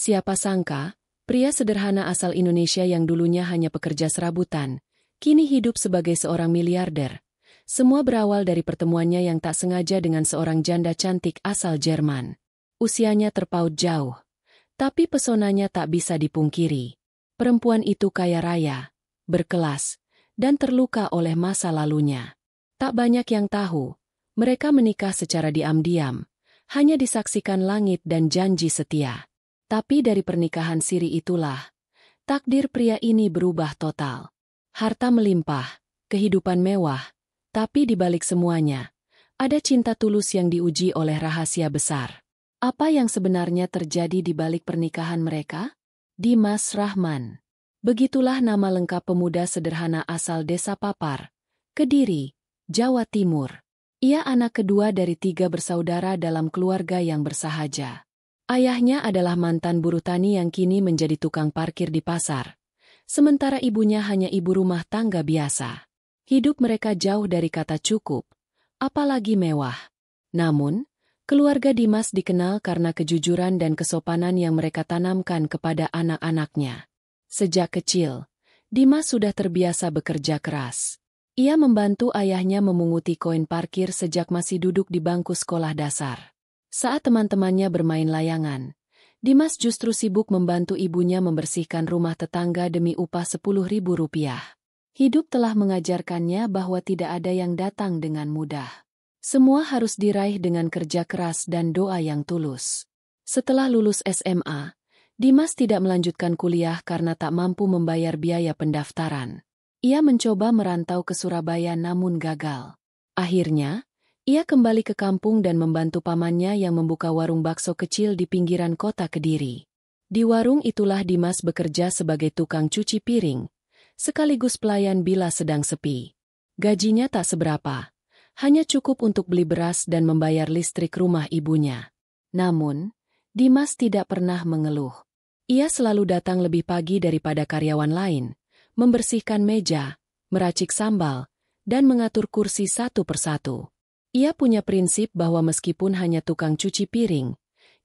Siapa sangka, pria sederhana asal Indonesia yang dulunya hanya pekerja serabutan, kini hidup sebagai seorang miliarder. Semua berawal dari pertemuannya yang tak sengaja dengan seorang janda cantik asal Jerman. Usianya terpaut jauh, tapi pesonanya tak bisa dipungkiri. Perempuan itu kaya raya, berkelas, dan terluka oleh masa lalunya. Tak banyak yang tahu, mereka menikah secara diam-diam, hanya disaksikan langit dan janji setia. Tapi dari pernikahan siri itulah, takdir pria ini berubah total. Harta melimpah, kehidupan mewah, tapi di balik semuanya, ada cinta tulus yang diuji oleh rahasia besar. Apa yang sebenarnya terjadi di balik pernikahan mereka? Dimas Rahman. Begitulah nama lengkap pemuda sederhana asal Desa Papar, Kediri, Jawa Timur. Ia anak kedua dari 3 bersaudara dalam keluarga yang bersahaja. Ayahnya adalah mantan buruh tani yang kini menjadi tukang parkir di pasar, sementara ibunya hanya ibu rumah tangga biasa. Hidup mereka jauh dari kata cukup, apalagi mewah. Namun, keluarga Dimas dikenal karena kejujuran dan kesopanan yang mereka tanamkan kepada anak-anaknya. Sejak kecil, Dimas sudah terbiasa bekerja keras. Ia membantu ayahnya memunguti koin parkir sejak masih duduk di bangku sekolah dasar. Saat teman-temannya bermain layangan, Dimas justru sibuk membantu ibunya membersihkan rumah tetangga demi upah Rp10.000. Hidup telah mengajarkannya bahwa tidak ada yang datang dengan mudah. Semua harus diraih dengan kerja keras dan doa yang tulus. Setelah lulus SMA, Dimas tidak melanjutkan kuliah karena tak mampu membayar biaya pendaftaran. Ia mencoba merantau ke Surabaya namun gagal. Akhirnya, ia kembali ke kampung dan membantu pamannya yang membuka warung bakso kecil di pinggiran kota Kediri. Di warung itulah Dimas bekerja sebagai tukang cuci piring, sekaligus pelayan bila sedang sepi. Gajinya tak seberapa. Hanya cukup untuk beli beras dan membayar listrik rumah ibunya. Namun, Dimas tidak pernah mengeluh. Ia selalu datang lebih pagi daripada karyawan lain, membersihkan meja, meracik sambal, dan mengatur kursi satu persatu. Ia punya prinsip bahwa meskipun hanya tukang cuci piring,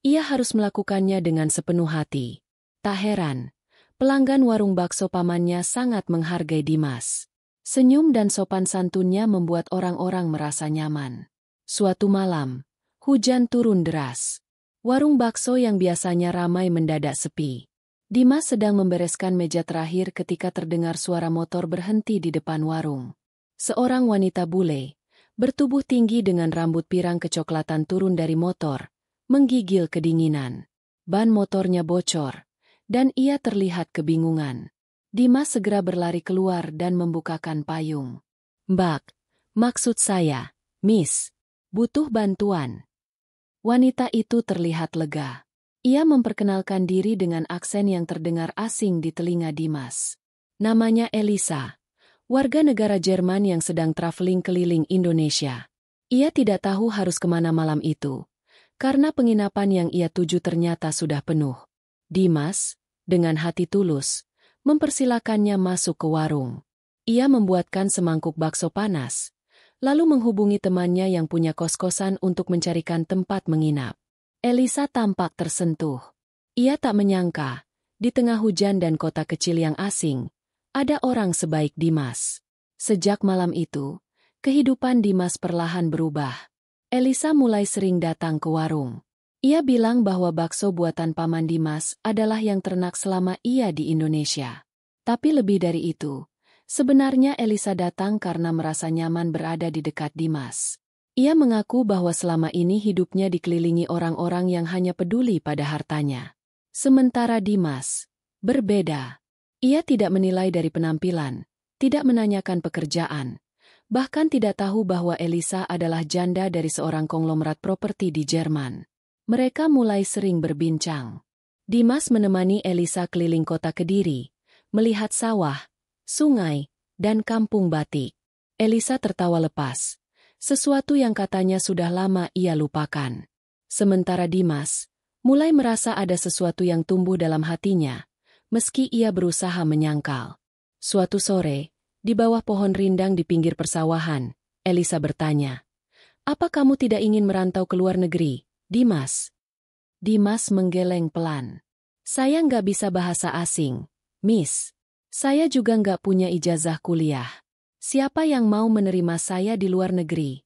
ia harus melakukannya dengan sepenuh hati. Tak heran, pelanggan warung bakso pamannya sangat menghargai Dimas. Senyum dan sopan santunnya membuat orang-orang merasa nyaman. Suatu malam, hujan turun deras. Warung bakso yang biasanya ramai mendadak sepi. Dimas sedang membereskan meja terakhir ketika terdengar suara motor berhenti di depan warung. Seorang wanita bule, bertubuh tinggi dengan rambut pirang kecoklatan turun dari motor, menggigil kedinginan. Ban motornya bocor, dan ia terlihat kebingungan. Dimas segera berlari keluar dan membukakan payung. "Mbak, maksud saya, Miss, butuh bantuan." Wanita itu terlihat lega. Ia memperkenalkan diri dengan aksen yang terdengar asing di telinga Dimas. Namanya Elisa, warga negara Jerman yang sedang traveling keliling Indonesia. Ia tidak tahu harus kemana malam itu, karena penginapan yang ia tuju ternyata sudah penuh. Dimas, dengan hati tulus, mempersilakannya masuk ke warung. Ia membuatkan semangkuk bakso panas, lalu menghubungi temannya yang punya kos-kosan untuk mencarikan tempat menginap. Elisa tampak tersentuh. Ia tak menyangka, di tengah hujan dan kota kecil yang asing, ada orang sebaik Dimas. Sejak malam itu, kehidupan Dimas perlahan berubah. Elisa mulai sering datang ke warung. Ia bilang bahwa bakso buatan paman Dimas adalah yang ternak selama ia di Indonesia. Tapi lebih dari itu, sebenarnya Elisa datang karena merasa nyaman berada di dekat Dimas. Ia mengaku bahwa selama ini hidupnya dikelilingi orang-orang yang hanya peduli pada hartanya. Sementara Dimas berbeda. Ia tidak menilai dari penampilan, tidak menanyakan pekerjaan, bahkan tidak tahu bahwa Elisa adalah janda dari seorang konglomerat properti di Jerman. Mereka mulai sering berbincang. Dimas menemani Elisa keliling kota Kediri, melihat sawah, sungai, dan kampung batik. Elisa tertawa lepas, sesuatu yang katanya sudah lama ia lupakan. Sementara Dimas mulai merasa ada sesuatu yang tumbuh dalam hatinya, meski ia berusaha menyangkal. Suatu sore, di bawah pohon rindang di pinggir persawahan, Elisa bertanya, "Apa kamu tidak ingin merantau ke luar negeri, Dimas?" Dimas menggeleng pelan. Saya nggak bisa bahasa asing, Miss. Saya juga nggak punya ijazah kuliah. Siapa yang mau menerima saya di luar negeri?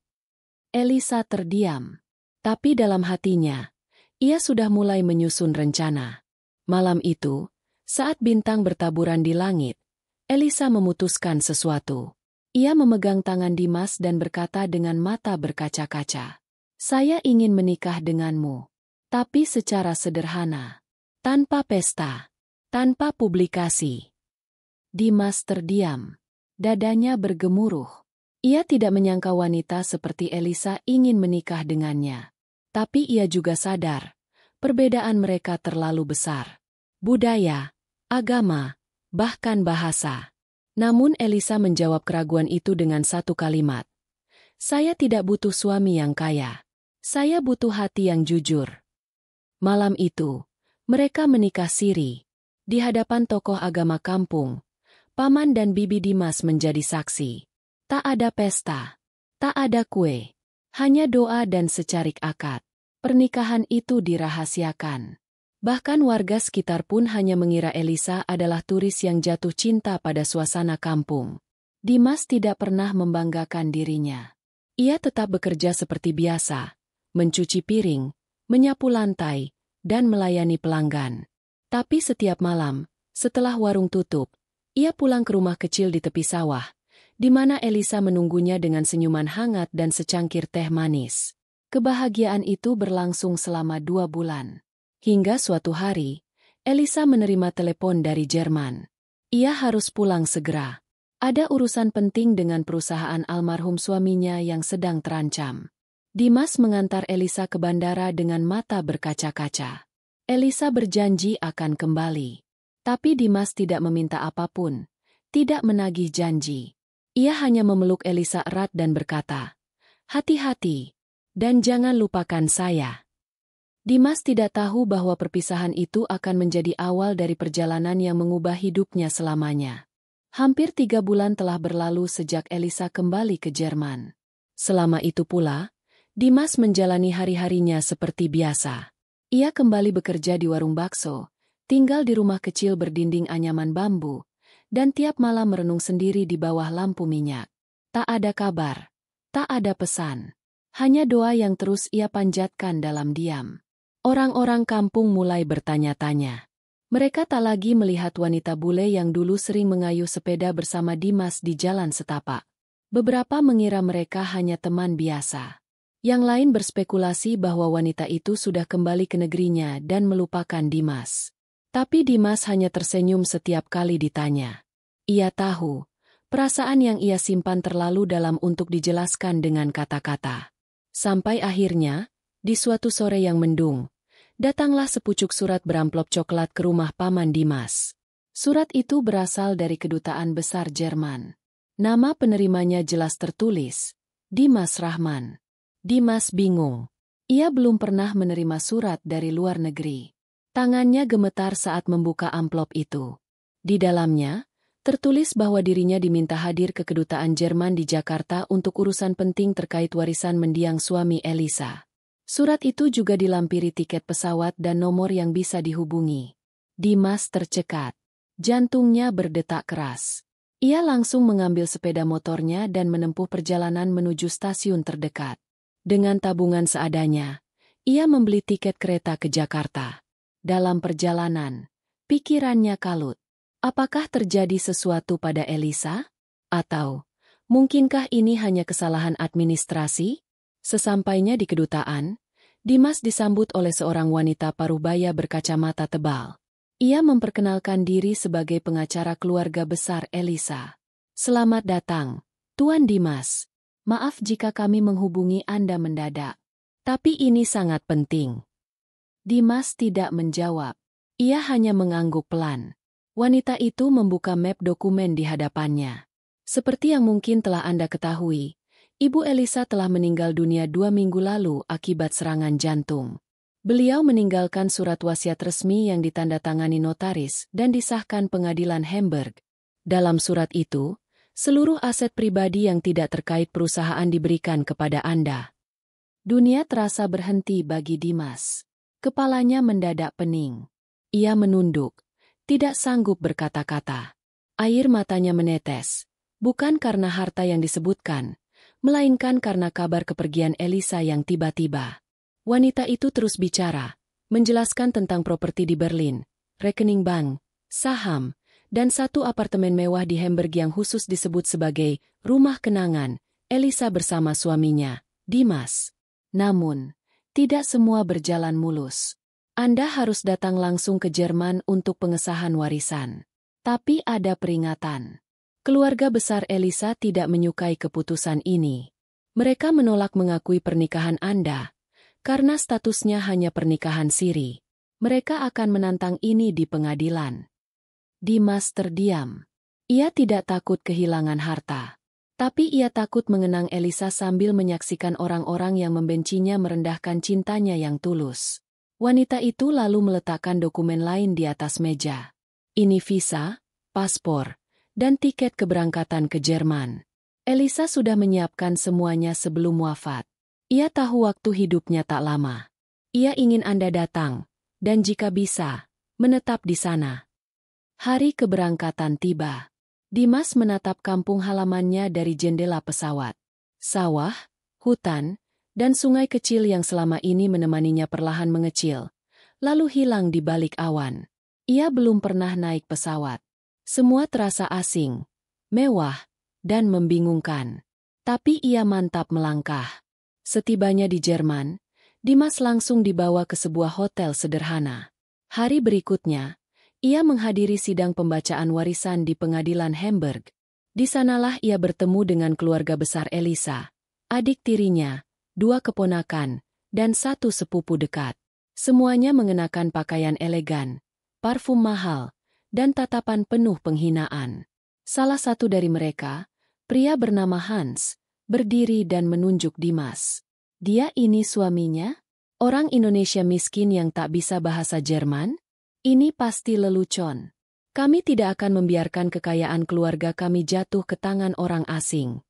Elisa terdiam. Tapi dalam hatinya, ia sudah mulai menyusun rencana. Malam itu, saat bintang bertaburan di langit, Elisa memutuskan sesuatu. Ia memegang tangan Dimas dan berkata dengan mata berkaca-kaca. Saya ingin menikah denganmu. Tapi secara sederhana. Tanpa pesta. Tanpa publikasi. Dimas terdiam. Dadanya bergemuruh. Ia tidak menyangka wanita seperti Elisa ingin menikah dengannya. Tapi ia juga sadar, perbedaan mereka terlalu besar. Budaya, agama, bahkan bahasa. Namun Elisa menjawab keraguan itu dengan satu kalimat. Saya tidak butuh suami yang kaya. Saya butuh hati yang jujur. Malam itu, mereka menikah siri. Di hadapan tokoh agama kampung, Paman dan Bibi Dimas menjadi saksi. Tak ada pesta. Tak ada kue. Hanya doa dan secarik akad. Pernikahan itu dirahasiakan. Bahkan warga sekitar pun hanya mengira Elisa adalah turis yang jatuh cinta pada suasana kampung. Dimas tidak pernah membanggakan dirinya. Ia tetap bekerja seperti biasa, mencuci piring, menyapu lantai, dan melayani pelanggan. Tapi setiap malam, setelah warung tutup, ia pulang ke rumah kecil di tepi sawah, di mana Elisa menunggunya dengan senyuman hangat dan secangkir teh manis. Kebahagiaan itu berlangsung selama 2 bulan. Hingga suatu hari, Elisa menerima telepon dari Jerman. Ia harus pulang segera. Ada urusan penting dengan perusahaan almarhum suaminya yang sedang terancam. Dimas mengantar Elisa ke bandara dengan mata berkaca-kaca. Elisa berjanji akan kembali. Tapi Dimas tidak meminta apapun, tidak menagih janji. Ia hanya memeluk Elisa erat dan berkata, "Hati-hati, dan jangan lupakan saya." Dimas tidak tahu bahwa perpisahan itu akan menjadi awal dari perjalanan yang mengubah hidupnya selamanya. Hampir 3 bulan telah berlalu sejak Elisa kembali ke Jerman. Selama itu pula, Dimas menjalani hari-harinya seperti biasa. Ia kembali bekerja di warung bakso, tinggal di rumah kecil berdinding anyaman bambu, dan tiap malam merenung sendiri di bawah lampu minyak. Tak ada kabar, tak ada pesan. Hanya doa yang terus ia panjatkan dalam diam. Orang-orang kampung mulai bertanya-tanya. Mereka tak lagi melihat wanita bule yang dulu sering mengayuh sepeda bersama Dimas di jalan setapak. Beberapa mengira mereka hanya teman biasa. Yang lain berspekulasi bahwa wanita itu sudah kembali ke negerinya dan melupakan Dimas. Tapi Dimas hanya tersenyum setiap kali ditanya. Ia tahu, perasaan yang ia simpan terlalu dalam untuk dijelaskan dengan kata-kata. Sampai akhirnya, di suatu sore yang mendung, datanglah sepucuk surat beramplop coklat ke rumah Paman Dimas. Surat itu berasal dari Kedutaan Besar Jerman. Nama penerimanya jelas tertulis, Dimas Rahman. Dimas bingung. Ia belum pernah menerima surat dari luar negeri. Tangannya gemetar saat membuka amplop itu. Di dalamnya, tertulis bahwa dirinya diminta hadir ke Kedutaan Jerman di Jakarta untuk urusan penting terkait warisan mendiang suami Elisa. Surat itu juga dilampiri tiket pesawat dan nomor yang bisa dihubungi. Dimas tercekat. Jantungnya berdetak keras. Ia langsung mengambil sepeda motornya dan menempuh perjalanan menuju stasiun terdekat. Dengan tabungan seadanya, ia membeli tiket kereta ke Jakarta. Dalam perjalanan, pikirannya kalut. Apakah terjadi sesuatu pada Elisa? Atau, mungkinkah ini hanya kesalahan administrasi? Sesampainya di kedutaan, Dimas disambut oleh seorang wanita parubaya berkacamata tebal. Ia memperkenalkan diri sebagai pengacara keluarga besar Elisa. "Selamat datang, Tuan Dimas. Maaf jika kami menghubungi Anda mendadak. Tapi ini sangat penting." Dimas tidak menjawab. Ia hanya mengangguk pelan. Wanita itu membuka map dokumen di hadapannya. "Seperti yang mungkin telah Anda ketahui, Ibu Elisa telah meninggal dunia 2 minggu lalu akibat serangan jantung. Beliau meninggalkan surat wasiat resmi yang ditandatangani notaris dan disahkan pengadilan Hamburg. Dalam surat itu, seluruh aset pribadi yang tidak terkait perusahaan diberikan kepada Anda." Dunia terasa berhenti bagi Dimas. Kepalanya mendadak pening. Ia menunduk, tidak sanggup berkata-kata. Air matanya menetes, bukan karena harta yang disebutkan, melainkan karena kabar kepergian Elisa yang tiba-tiba. Wanita itu terus bicara, menjelaskan tentang properti di Berlin, rekening bank, saham, dan satu apartemen mewah di Hamburg yang khusus disebut sebagai rumah kenangan, Elisa bersama suaminya, Dimas. Namun, tidak semua berjalan mulus. Anda harus datang langsung ke Jerman untuk pengesahan warisan. Tapi ada peringatan. Keluarga besar Elisa tidak menyukai keputusan ini. Mereka menolak mengakui pernikahan Anda, karena statusnya hanya pernikahan siri. Mereka akan menantang ini di pengadilan. Dimas terdiam. Ia tidak takut kehilangan harta. Tapi ia takut mengenang Elisa sambil menyaksikan orang-orang yang membencinya merendahkan cintanya yang tulus. Wanita itu lalu meletakkan dokumen lain di atas meja. Ini visa, paspor, dan tiket keberangkatan ke Jerman. Elisa sudah menyiapkan semuanya sebelum wafat. Ia tahu waktu hidupnya tak lama. Ia ingin Anda datang, dan jika bisa, menetap di sana. Hari keberangkatan tiba. Dimas menatap kampung halamannya dari jendela pesawat. Sawah, hutan, dan sungai kecil yang selama ini menemaninya perlahan mengecil, lalu hilang di balik awan. Ia belum pernah naik pesawat. Semua terasa asing, mewah, dan membingungkan. Tapi ia mantap melangkah. Setibanya di Jerman, Dimas langsung dibawa ke sebuah hotel sederhana. Hari berikutnya, ia menghadiri sidang pembacaan warisan di pengadilan Hamburg. Di sanalah ia bertemu dengan keluarga besar Elisa, adik tirinya, 2 keponakan, dan 1 sepupu dekat. Semuanya mengenakan pakaian elegan, parfum mahal, dan tatapan penuh penghinaan. Salah satu dari mereka, pria bernama Hans, berdiri dan menunjuk Dimas. Dia ini suaminya? Orang Indonesia miskin yang tak bisa bahasa Jerman? Ini pasti lelucon. Kami tidak akan membiarkan kekayaan keluarga kami jatuh ke tangan orang asing.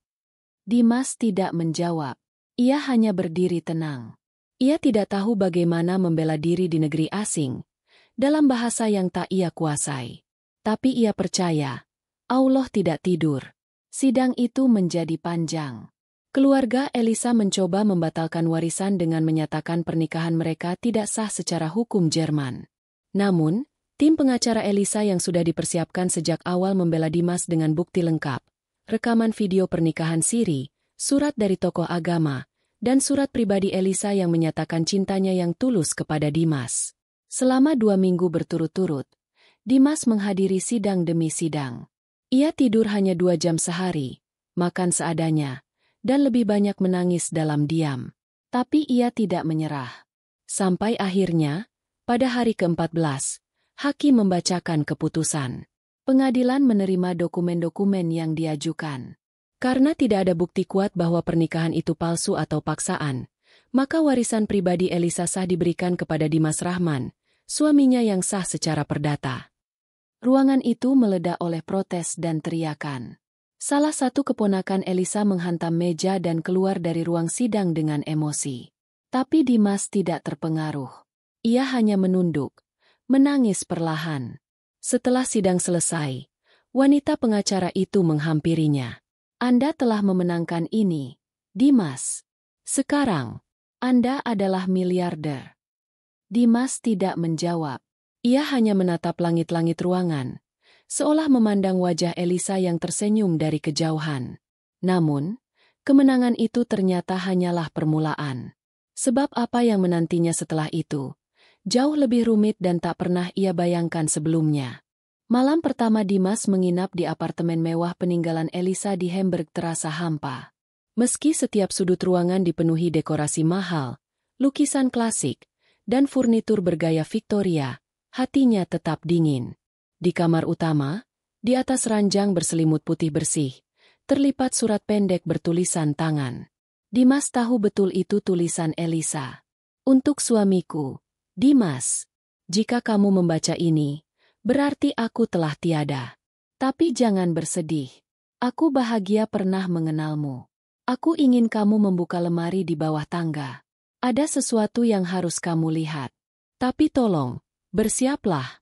Dimas tidak menjawab. Ia hanya berdiri tenang. Ia tidak tahu bagaimana membela diri di negeri asing, dalam bahasa yang tak ia kuasai. Tapi ia percaya, Allah tidak tidur. Sidang itu menjadi panjang. Keluarga Elisa mencoba membatalkan warisan dengan menyatakan pernikahan mereka tidak sah secara hukum Jerman. Namun, tim pengacara Elisa yang sudah dipersiapkan sejak awal membela Dimas dengan bukti lengkap, rekaman video pernikahan siri, surat dari tokoh agama, dan surat pribadi Elisa yang menyatakan cintanya yang tulus kepada Dimas. Selama 2 minggu berturut-turut, Dimas menghadiri sidang demi sidang. Ia tidur hanya 2 jam sehari, makan seadanya, dan lebih banyak menangis dalam diam. Tapi ia tidak menyerah. Sampai akhirnya, pada hari ke-14, hakim membacakan keputusan. Pengadilan menerima dokumen-dokumen yang diajukan. Karena tidak ada bukti kuat bahwa pernikahan itu palsu atau paksaan, maka warisan pribadi Elisa sah diberikan kepada Dimas Rahman, suaminya yang sah secara perdata. Ruangan itu meledak oleh protes dan teriakan. Salah satu keponakan Elisa menghantam meja dan keluar dari ruang sidang dengan emosi. Tapi Dimas tidak terpengaruh. Ia hanya menunduk, menangis perlahan. Setelah sidang selesai, wanita pengacara itu menghampirinya. Anda telah memenangkan ini, Dimas. Sekarang, Anda adalah miliarder. Dimas tidak menjawab. Ia hanya menatap langit-langit ruangan, seolah memandang wajah Elisa yang tersenyum dari kejauhan. Namun, kemenangan itu ternyata hanyalah permulaan. Sebab apa yang menantinya setelah itu, jauh lebih rumit dan tak pernah ia bayangkan sebelumnya. Malam pertama Dimas menginap di apartemen mewah peninggalan Elisa di Hamburg terasa hampa. Meski setiap sudut ruangan dipenuhi dekorasi mahal, lukisan klasik, dan furnitur bergaya Victoria, hatinya tetap dingin. Di kamar utama, di atas ranjang berselimut putih bersih, terlipat surat pendek bertulisan tangan. Dimas tahu betul itu tulisan Elisa. Untuk suamiku, Dimas. Jika kamu membaca ini, berarti aku telah tiada. Tapi jangan bersedih. Aku bahagia pernah mengenalmu. Aku ingin kamu membuka lemari di bawah tangga. Ada sesuatu yang harus kamu lihat. Tapi tolong, Bersiaplah.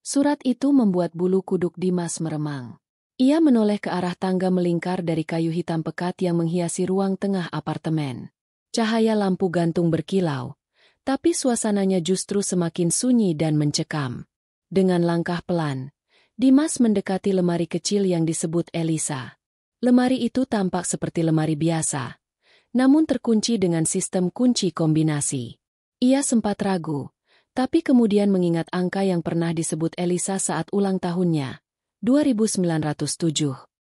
Surat itu membuat bulu kuduk Dimas meremang. Ia menoleh ke arah tangga melingkar dari kayu hitam pekat yang menghiasi ruang tengah apartemen. Cahaya lampu gantung berkilau, tapi suasananya justru semakin sunyi dan mencekam. Dengan langkah pelan, Dimas mendekati lemari kecil yang disebut Elisa. Lemari itu tampak seperti lemari biasa, namun terkunci dengan sistem kunci kombinasi. Ia sempat ragu, tapi kemudian mengingat angka yang pernah disebut Elisa saat ulang tahunnya, 2907.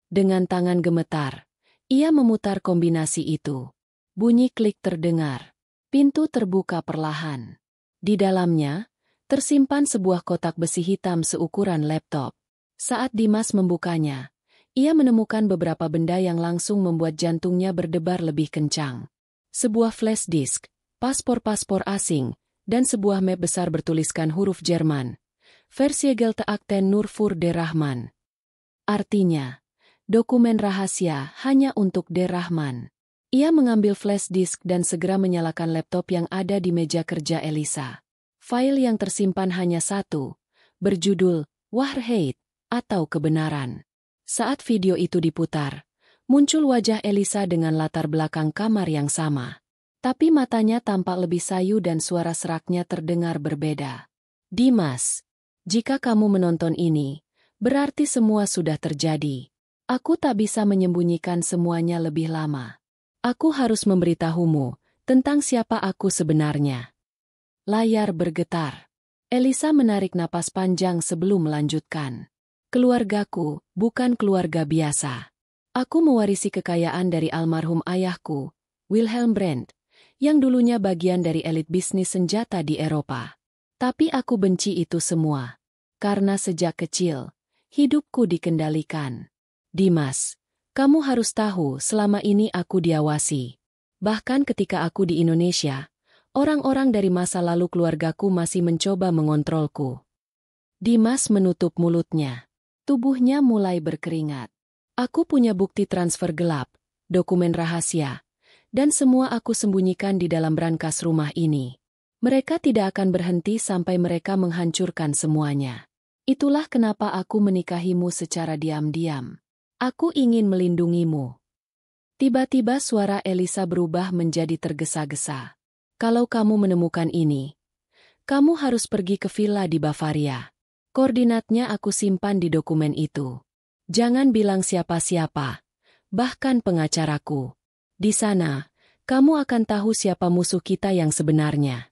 Dengan tangan gemetar, ia memutar kombinasi itu. Bunyi klik terdengar. Pintu terbuka perlahan. Di dalamnya, tersimpan sebuah kotak besi hitam seukuran laptop. Saat Dimas membukanya, ia menemukan beberapa benda yang langsung membuat jantungnya berdebar lebih kencang. Sebuah flash disk, paspor-paspor asing, dan sebuah map besar bertuliskan huruf Jerman. Versiegelte Akten nur für der Rahman. Artinya, dokumen rahasia hanya untuk der Rahman. Ia mengambil flash disk dan segera menyalakan laptop yang ada di meja kerja Elisa. File yang tersimpan hanya satu, berjudul Wahrheit atau Kebenaran. Saat video itu diputar, muncul wajah Elisa dengan latar belakang kamar yang sama. Tapi matanya tampak lebih sayu dan suara seraknya terdengar berbeda. Dimas, jika kamu menonton ini, berarti semua sudah terjadi. Aku tak bisa menyembunyikan semuanya lebih lama. Aku harus memberitahumu tentang siapa aku sebenarnya. Layar bergetar. Elisa menarik napas panjang sebelum melanjutkan. Keluargaku bukan keluarga biasa. Aku mewarisi kekayaan dari almarhum ayahku, Wilhelm Brandt, yang dulunya bagian dari elit bisnis senjata di Eropa. Tapi aku benci itu semua. Karena sejak kecil, hidupku dikendalikan. Dimas, kamu harus tahu selama ini aku diawasi. Bahkan ketika aku di Indonesia, orang-orang dari masa lalu keluargaku masih mencoba mengontrolku. Dimas menutup mulutnya. Tubuhnya mulai berkeringat. Aku punya bukti transfer gelap, dokumen rahasia, dan semua aku sembunyikan di dalam brankas rumah ini. Mereka tidak akan berhenti sampai mereka menghancurkan semuanya. Itulah kenapa aku menikahimu secara diam-diam. Aku ingin melindungimu. Tiba-tiba suara Elisa berubah menjadi tergesa-gesa. Kalau kamu menemukan ini, kamu harus pergi ke villa di Bavaria. Koordinatnya aku simpan di dokumen itu. Jangan bilang siapa-siapa, bahkan pengacaraku. Di sana, kamu akan tahu siapa musuh kita yang sebenarnya.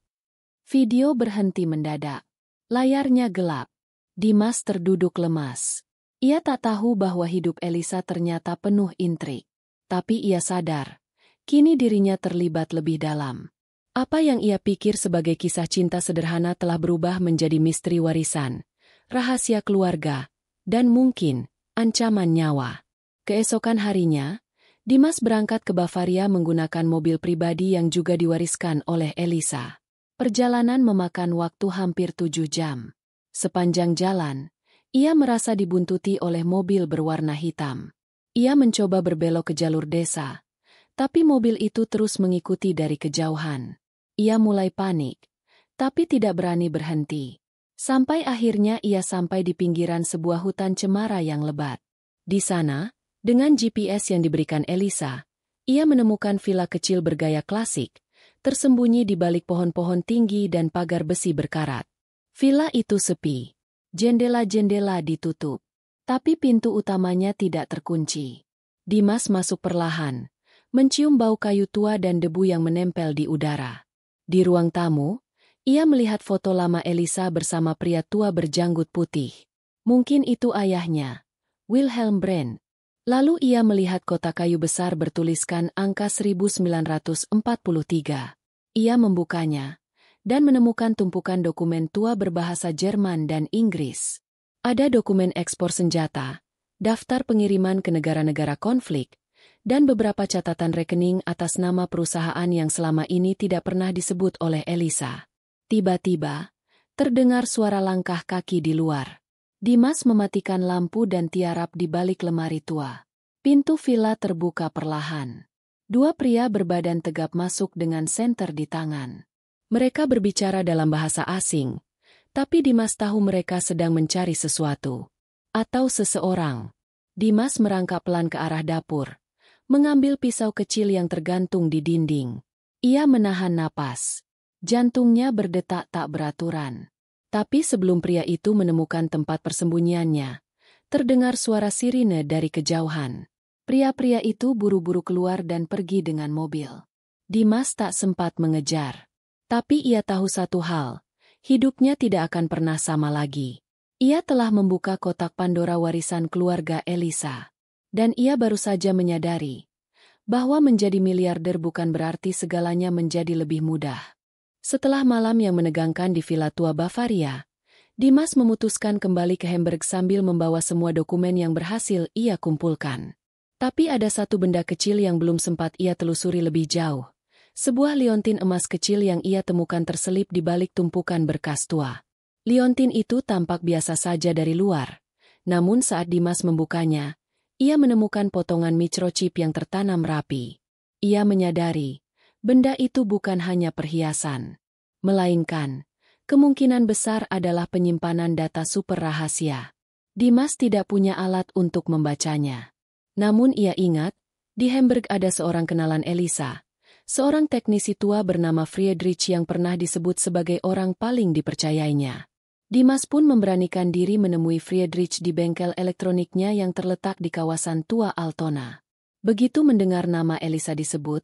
Video berhenti mendadak. Layarnya gelap. Dimas terduduk lemas. Ia tak tahu bahwa hidup Elisa ternyata penuh intrik. Tapi ia sadar, kini dirinya terlibat lebih dalam. Apa yang ia pikir sebagai kisah cinta sederhana telah berubah menjadi misteri warisan, rahasia keluarga, dan mungkin ancaman nyawa. Keesokan harinya, Dimas berangkat ke Bavaria menggunakan mobil pribadi yang juga diwariskan oleh Elisa. Perjalanan memakan waktu hampir 7 jam. Sepanjang jalan, ia merasa dibuntuti oleh mobil berwarna hitam. Ia mencoba berbelok ke jalur desa, tapi mobil itu terus mengikuti dari kejauhan. Ia mulai panik, tapi tidak berani berhenti. Sampai akhirnya ia sampai di pinggiran sebuah hutan cemara yang lebat. Di sana, dengan GPS yang diberikan Elisa, ia menemukan villa kecil bergaya klasik, tersembunyi di balik pohon-pohon tinggi dan pagar besi berkarat. Villa itu sepi. Jendela-jendela ditutup. Tapi pintu utamanya tidak terkunci. Dimas masuk perlahan, mencium bau kayu tua dan debu yang menempel di udara. Di ruang tamu, ia melihat foto lama Elisa bersama pria tua berjanggut putih. Mungkin itu ayahnya, Wilhelm Brandt. Lalu ia melihat kotak kayu besar bertuliskan angka 1943. Ia membukanya, dan menemukan tumpukan dokumen tua berbahasa Jerman dan Inggris. Ada dokumen ekspor senjata, daftar pengiriman ke negara-negara konflik, dan beberapa catatan rekening atas nama perusahaan yang selama ini tidak pernah disebut oleh Elisa. Tiba-tiba, terdengar suara langkah kaki di luar. Dimas mematikan lampu dan tiarap di balik lemari tua. Pintu villa terbuka perlahan. Dua pria berbadan tegap masuk dengan senter di tangan. Mereka berbicara dalam bahasa asing, Tapi Dimas tahu mereka sedang mencari sesuatu. Atau seseorang. Dimas merangkak pelan ke arah dapur. Mengambil pisau kecil yang tergantung di dinding. Ia menahan napas. Jantungnya berdetak tak beraturan. Tapi sebelum pria itu menemukan tempat persembunyiannya, terdengar suara sirine dari kejauhan. Pria-pria itu buru-buru keluar dan pergi dengan mobil. Dimas tak sempat mengejar. Tapi ia tahu satu hal. Hidupnya tidak akan pernah sama lagi. Ia telah membuka kotak Pandora warisan keluarga Elisa. Dan ia baru saja menyadari bahwa menjadi miliarder bukan berarti segalanya menjadi lebih mudah. Setelah malam yang menegangkan di Villa Tua Bavaria, Dimas memutuskan kembali ke Hamburg sambil membawa semua dokumen yang berhasil ia kumpulkan. Tapi ada satu benda kecil yang belum sempat ia telusuri lebih jauh. Sebuah liontin emas kecil yang ia temukan terselip di balik tumpukan berkas tua. Liontin itu tampak biasa saja dari luar. Namun saat Dimas membukanya, ia menemukan potongan microchip yang tertanam rapi. Ia menyadari, benda itu bukan hanya perhiasan. Melainkan, kemungkinan besar adalah penyimpanan data super rahasia. Dimas tidak punya alat untuk membacanya. Namun ia ingat, di Hamburg ada seorang kenalan Elisa. Seorang teknisi tua bernama Friedrich yang pernah disebut sebagai orang paling dipercayainya. Dimas pun memberanikan diri menemui Friedrich di bengkel elektroniknya yang terletak di kawasan Tua Altona. Begitu mendengar nama Elisa disebut,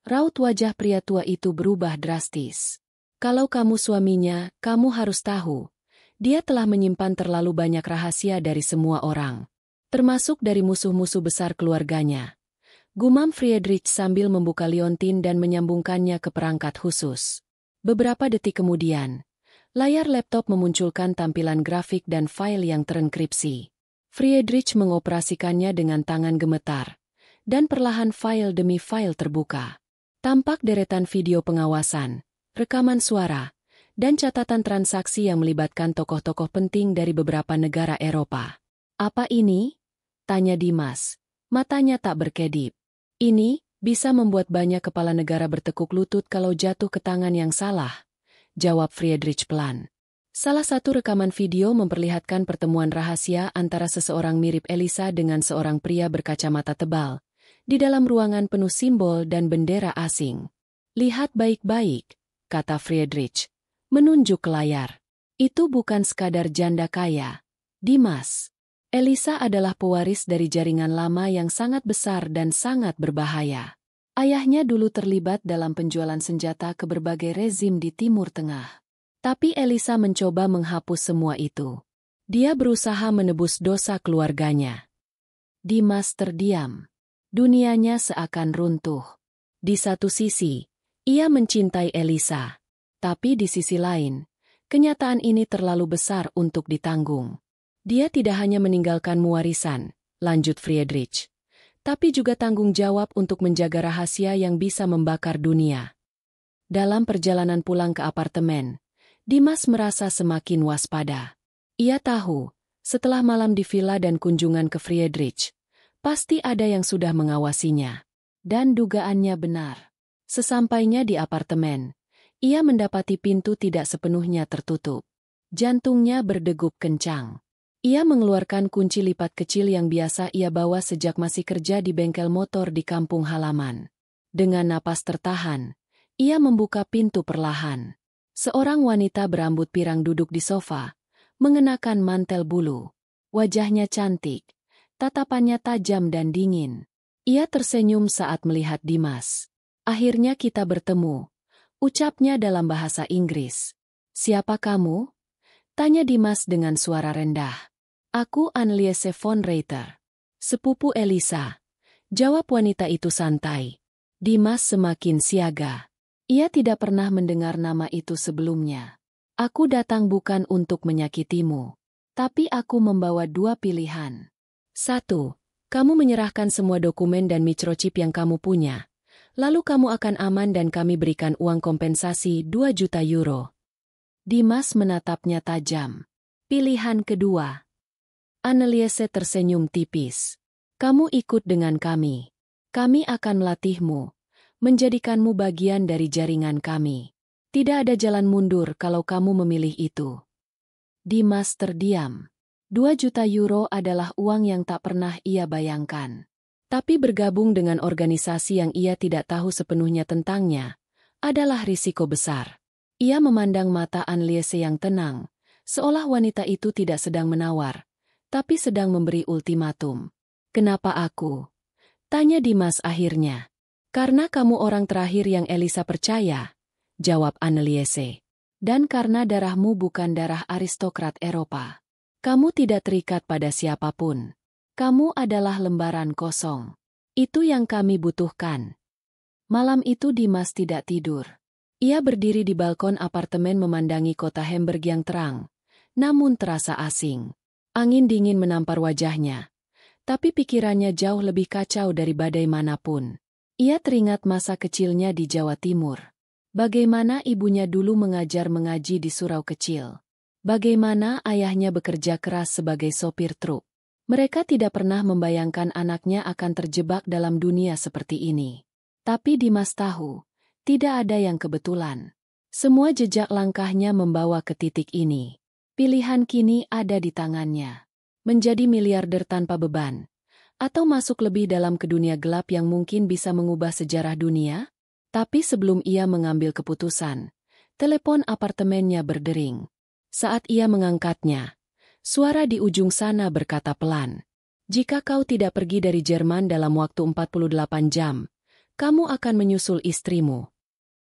raut wajah pria tua itu berubah drastis. Kalau kamu suaminya, kamu harus tahu. Dia telah menyimpan terlalu banyak rahasia dari semua orang. Termasuk dari musuh-musuh besar keluarganya. Gumam Friedrich sambil membuka liontin dan menyambungkannya ke perangkat khusus. Beberapa detik kemudian, layar laptop memunculkan tampilan grafik dan file yang terenkripsi. Friedrich mengoperasikannya dengan tangan gemetar, dan perlahan file demi file terbuka. Tampak deretan video pengawasan, rekaman suara, dan catatan transaksi yang melibatkan tokoh-tokoh penting dari beberapa negara Eropa. Apa ini? Tanya Dimas. Matanya tak berkedip. Ini bisa membuat banyak kepala negara bertekuk lutut kalau jatuh ke tangan yang salah, jawab Friedrich pelan. Salah satu rekaman video memperlihatkan pertemuan rahasia antara seseorang mirip Elisa dengan seorang pria berkacamata tebal, di dalam ruangan penuh simbol dan bendera asing. Lihat baik-baik, kata Friedrich, menunjuk ke layar. Itu bukan sekadar janda kaya, Dimas. Elisa adalah pewaris dari jaringan lama yang sangat besar dan sangat berbahaya. Ayahnya dulu terlibat dalam penjualan senjata ke berbagai rezim di Timur Tengah. Tapi Elisa mencoba menghapus semua itu. Dia berusaha menebus dosa keluarganya. Dimas terdiam. Dunianya seakan runtuh. Di satu sisi, ia mencintai Elisa. Tapi di sisi lain, kenyataan ini terlalu besar untuk ditanggung. Dia tidak hanya meninggalkan warisan, lanjut Friedrich, tapi juga tanggung jawab untuk menjaga rahasia yang bisa membakar dunia. Dalam perjalanan pulang ke apartemen, Dimas merasa semakin waspada. Ia tahu, setelah malam di villa dan kunjungan ke Friedrich, pasti ada yang sudah mengawasinya. Dan dugaannya benar. Sesampainya di apartemen, ia mendapati pintu tidak sepenuhnya tertutup. Jantungnya berdegup kencang. Ia mengeluarkan kunci lipat kecil yang biasa ia bawa sejak masih kerja di bengkel motor di kampung halaman. Dengan napas tertahan, ia membuka pintu perlahan. Seorang wanita berambut pirang duduk di sofa, mengenakan mantel bulu. Wajahnya cantik, tatapannya tajam dan dingin. Ia tersenyum saat melihat Dimas. Akhirnya kita bertemu, ucapnya dalam bahasa Inggris. Siapa kamu? Tanya Dimas dengan suara rendah. Aku Anneliese von Reiter. Sepupu Elisa. Jawab wanita itu santai. Dimas semakin siaga. Ia tidak pernah mendengar nama itu sebelumnya. Aku datang bukan untuk menyakitimu. Tapi aku membawa dua pilihan. 1. Kamu menyerahkan semua dokumen dan microchip yang kamu punya. Lalu kamu akan aman dan kami berikan uang kompensasi 2 juta euro. Dimas menatapnya tajam. Pilihan kedua. Anneliese tersenyum tipis. Kamu ikut dengan kami. Kami akan melatihmu, menjadikanmu bagian dari jaringan kami. Tidak ada jalan mundur kalau kamu memilih itu. Dimas terdiam. 2 juta euro adalah uang yang tak pernah ia bayangkan. Tapi bergabung dengan organisasi yang ia tidak tahu sepenuhnya tentangnya adalah risiko besar. Ia memandang mata Anneliese yang tenang, seolah wanita itu tidak sedang menawar, tapi sedang memberi ultimatum. "Kenapa aku?" tanya Dimas akhirnya. "Karena kamu orang terakhir yang Elisa percaya," jawab Anneliese. "Dan karena darahmu bukan darah aristokrat Eropa. Kamu tidak terikat pada siapapun. Kamu adalah lembaran kosong. Itu yang kami butuhkan." Malam itu Dimas tidak tidur. Ia berdiri di balkon apartemen memandangi kota Hamburg yang terang, namun terasa asing. Angin dingin menampar wajahnya, tapi pikirannya jauh lebih kacau dari badai manapun. Ia teringat masa kecilnya di Jawa Timur. Bagaimana ibunya dulu mengajar mengaji di surau kecil. Bagaimana ayahnya bekerja keras sebagai sopir truk. Mereka tidak pernah membayangkan anaknya akan terjebak dalam dunia seperti ini. Tapi Dimas tahu, tidak ada yang kebetulan. Semua jejak langkahnya membawa ke titik ini. Pilihan kini ada di tangannya. Menjadi miliarder tanpa beban. Atau masuk lebih dalam ke dunia gelap yang mungkin bisa mengubah sejarah dunia? Tapi sebelum ia mengambil keputusan, telepon apartemennya berdering. Saat ia mengangkatnya, suara di ujung sana berkata pelan, "Jika kau tidak pergi dari Jerman dalam waktu 48 jam, kamu akan menyusul istrimu."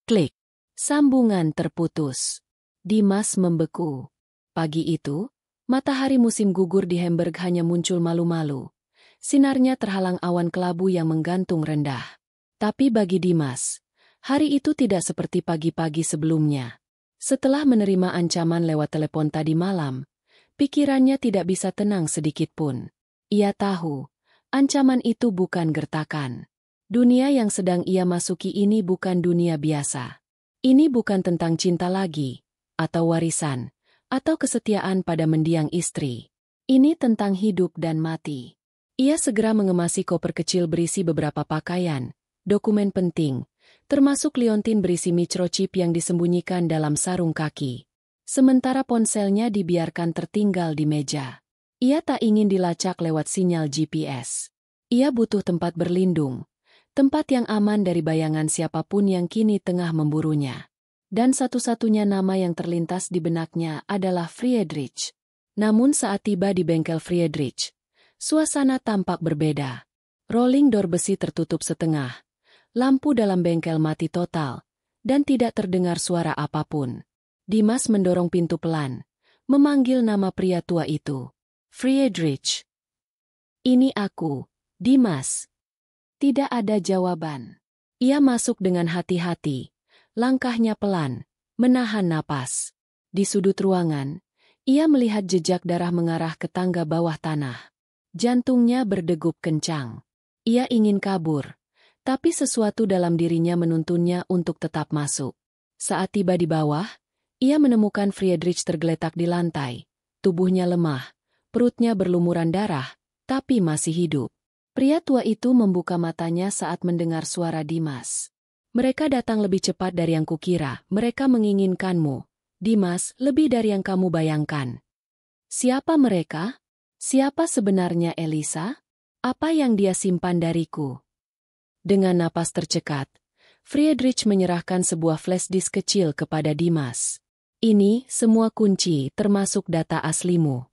Klik. Sambungan terputus. Dimas membeku. Pagi itu, matahari musim gugur di Hamburg hanya muncul malu-malu. Sinarnya terhalang awan kelabu yang menggantung rendah. Tapi bagi Dimas, hari itu tidak seperti pagi-pagi sebelumnya. Setelah menerima ancaman lewat telepon tadi malam, pikirannya tidak bisa tenang sedikit pun. Ia tahu, ancaman itu bukan gertakan. Dunia yang sedang ia masuki ini bukan dunia biasa. Ini bukan tentang cinta lagi, atau warisan, atau kesetiaan pada mendiang istri. Ini tentang hidup dan mati. Ia segera mengemasi koper kecil berisi beberapa pakaian, dokumen penting, termasuk liontin berisi microchip yang disembunyikan dalam sarung kaki. Sementara ponselnya dibiarkan tertinggal di meja. Ia tak ingin dilacak lewat sinyal GPS. Ia butuh tempat berlindung. Tempat yang aman dari bayangan siapapun yang kini tengah memburunya. Dan satu-satunya nama yang terlintas di benaknya adalah Friedrich. Namun saat tiba di bengkel Friedrich, suasana tampak berbeda. Rolling door besi tertutup setengah, lampu dalam bengkel mati total, dan tidak terdengar suara apapun. Dimas mendorong pintu pelan, memanggil nama pria tua itu. "Friedrich." "Ini aku, Dimas." Tidak ada jawaban. Ia masuk dengan hati-hati, langkahnya pelan, menahan napas. Di sudut ruangan, ia melihat jejak darah mengarah ke tangga bawah tanah. Jantungnya berdegup kencang. Ia ingin kabur, tapi sesuatu dalam dirinya menuntunnya untuk tetap masuk. Saat tiba di bawah, ia menemukan Friedrich tergeletak di lantai. Tubuhnya lemah, perutnya berlumuran darah, tapi masih hidup. Pria tua itu membuka matanya saat mendengar suara Dimas. "Mereka datang lebih cepat dari yang kukira. Mereka menginginkanmu, Dimas, lebih dari yang kamu bayangkan." "Siapa mereka? Siapa sebenarnya Elisa? Apa yang dia simpan dariku?" Dengan napas tercekat, Friedrich menyerahkan sebuah flash disk kecil kepada Dimas. "Ini semua kunci, termasuk data aslimu."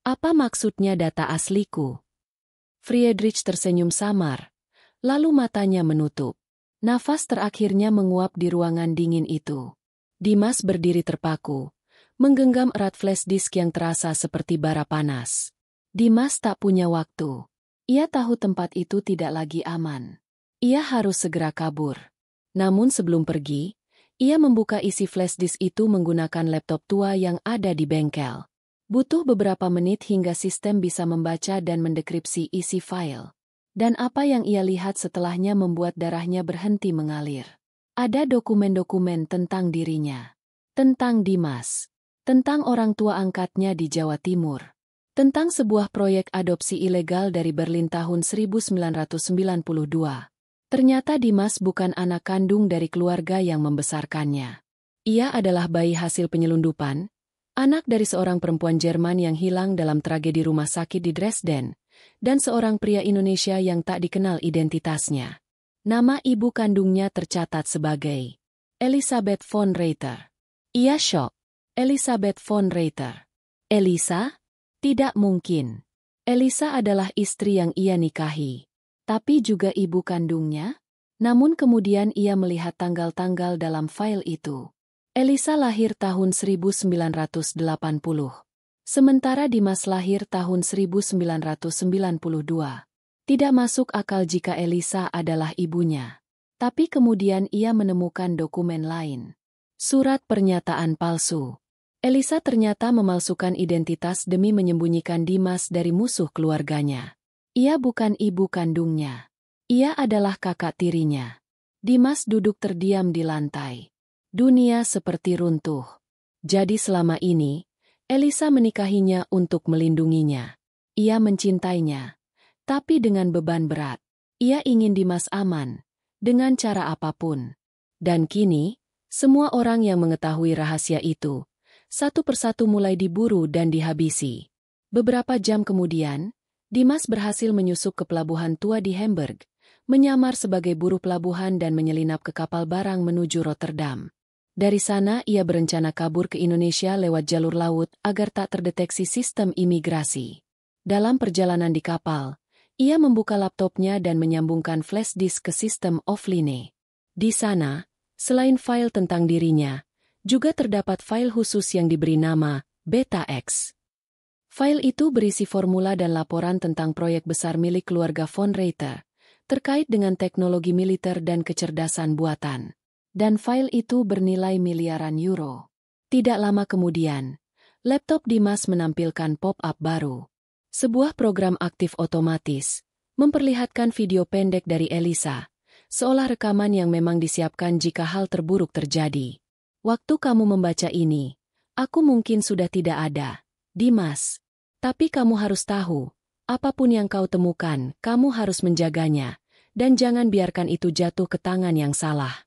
"Apa maksudnya data asliku?" Friedrich tersenyum samar, lalu matanya menutup. Nafas terakhirnya menguap di ruangan dingin itu. Dimas berdiri terpaku, menggenggam erat flash disk yang terasa seperti bara panas. Dimas tak punya waktu. Ia tahu tempat itu tidak lagi aman. Ia harus segera kabur. Namun sebelum pergi, ia membuka isi flash disk itu menggunakan laptop tua yang ada di bengkel. Butuh beberapa menit hingga sistem bisa membaca dan mendekripsi isi file. Dan apa yang ia lihat setelahnya membuat darahnya berhenti mengalir. Ada dokumen-dokumen tentang dirinya. Tentang Dimas. Tentang orang tua angkatnya di Jawa Timur. Tentang sebuah proyek adopsi ilegal dari Berlin tahun 1992. Ternyata Dimas bukan anak kandung dari keluarga yang membesarkannya. Ia adalah bayi hasil penyelundupan, Anak dari seorang perempuan Jerman yang hilang dalam tragedi rumah sakit di Dresden, dan seorang pria Indonesia yang tak dikenal identitasnya. Nama ibu kandungnya tercatat sebagai Elisabeth von Reiter. Ia syok. Elisabeth von Reiter. Elisa? Tidak mungkin. Elisa adalah istri yang ia nikahi. Tapi juga ibu kandungnya? Namun kemudian ia melihat tanggal-tanggal dalam file itu. Elisa lahir tahun 1980. Sementara Dimas lahir tahun 1992. Tidak masuk akal jika Elisa adalah ibunya. Tapi kemudian ia menemukan dokumen lain. Surat pernyataan palsu. Elisa ternyata memalsukan identitas demi menyembunyikan Dimas dari musuh keluarganya. Ia bukan ibu kandungnya. Ia adalah kakak tirinya. Dimas duduk terdiam di lantai. Dunia seperti runtuh. Jadi selama ini, Elisa menikahinya untuk melindunginya. Ia mencintainya. Tapi dengan beban berat. Ia ingin Dimas aman. Dengan cara apapun. Dan kini, semua orang yang mengetahui rahasia itu, satu persatu mulai diburu dan dihabisi. Beberapa jam kemudian, Dimas berhasil menyusup ke pelabuhan tua di Hamburg, menyamar sebagai buruh pelabuhan dan menyelinap ke kapal barang menuju Rotterdam. Dari sana ia berencana kabur ke Indonesia lewat jalur laut agar tak terdeteksi sistem imigrasi. Dalam perjalanan di kapal, ia membuka laptopnya dan menyambungkan flash disk ke sistem offline. Di sana, selain file tentang dirinya, juga terdapat file khusus yang diberi nama Beta X. File itu berisi formula dan laporan tentang proyek besar milik keluarga von Reiter, terkait dengan teknologi militer dan kecerdasan buatan. Dan file itu bernilai miliaran euro. Tidak lama kemudian, laptop Dimas menampilkan pop-up baru. Sebuah program aktif otomatis, memperlihatkan video pendek dari Elisa, seolah rekaman yang memang disiapkan jika hal terburuk terjadi. Waktu kamu membaca ini, aku mungkin sudah tidak ada, Dimas. Tapi kamu harus tahu, apapun yang kau temukan, kamu harus menjaganya, dan jangan biarkan itu jatuh ke tangan yang salah.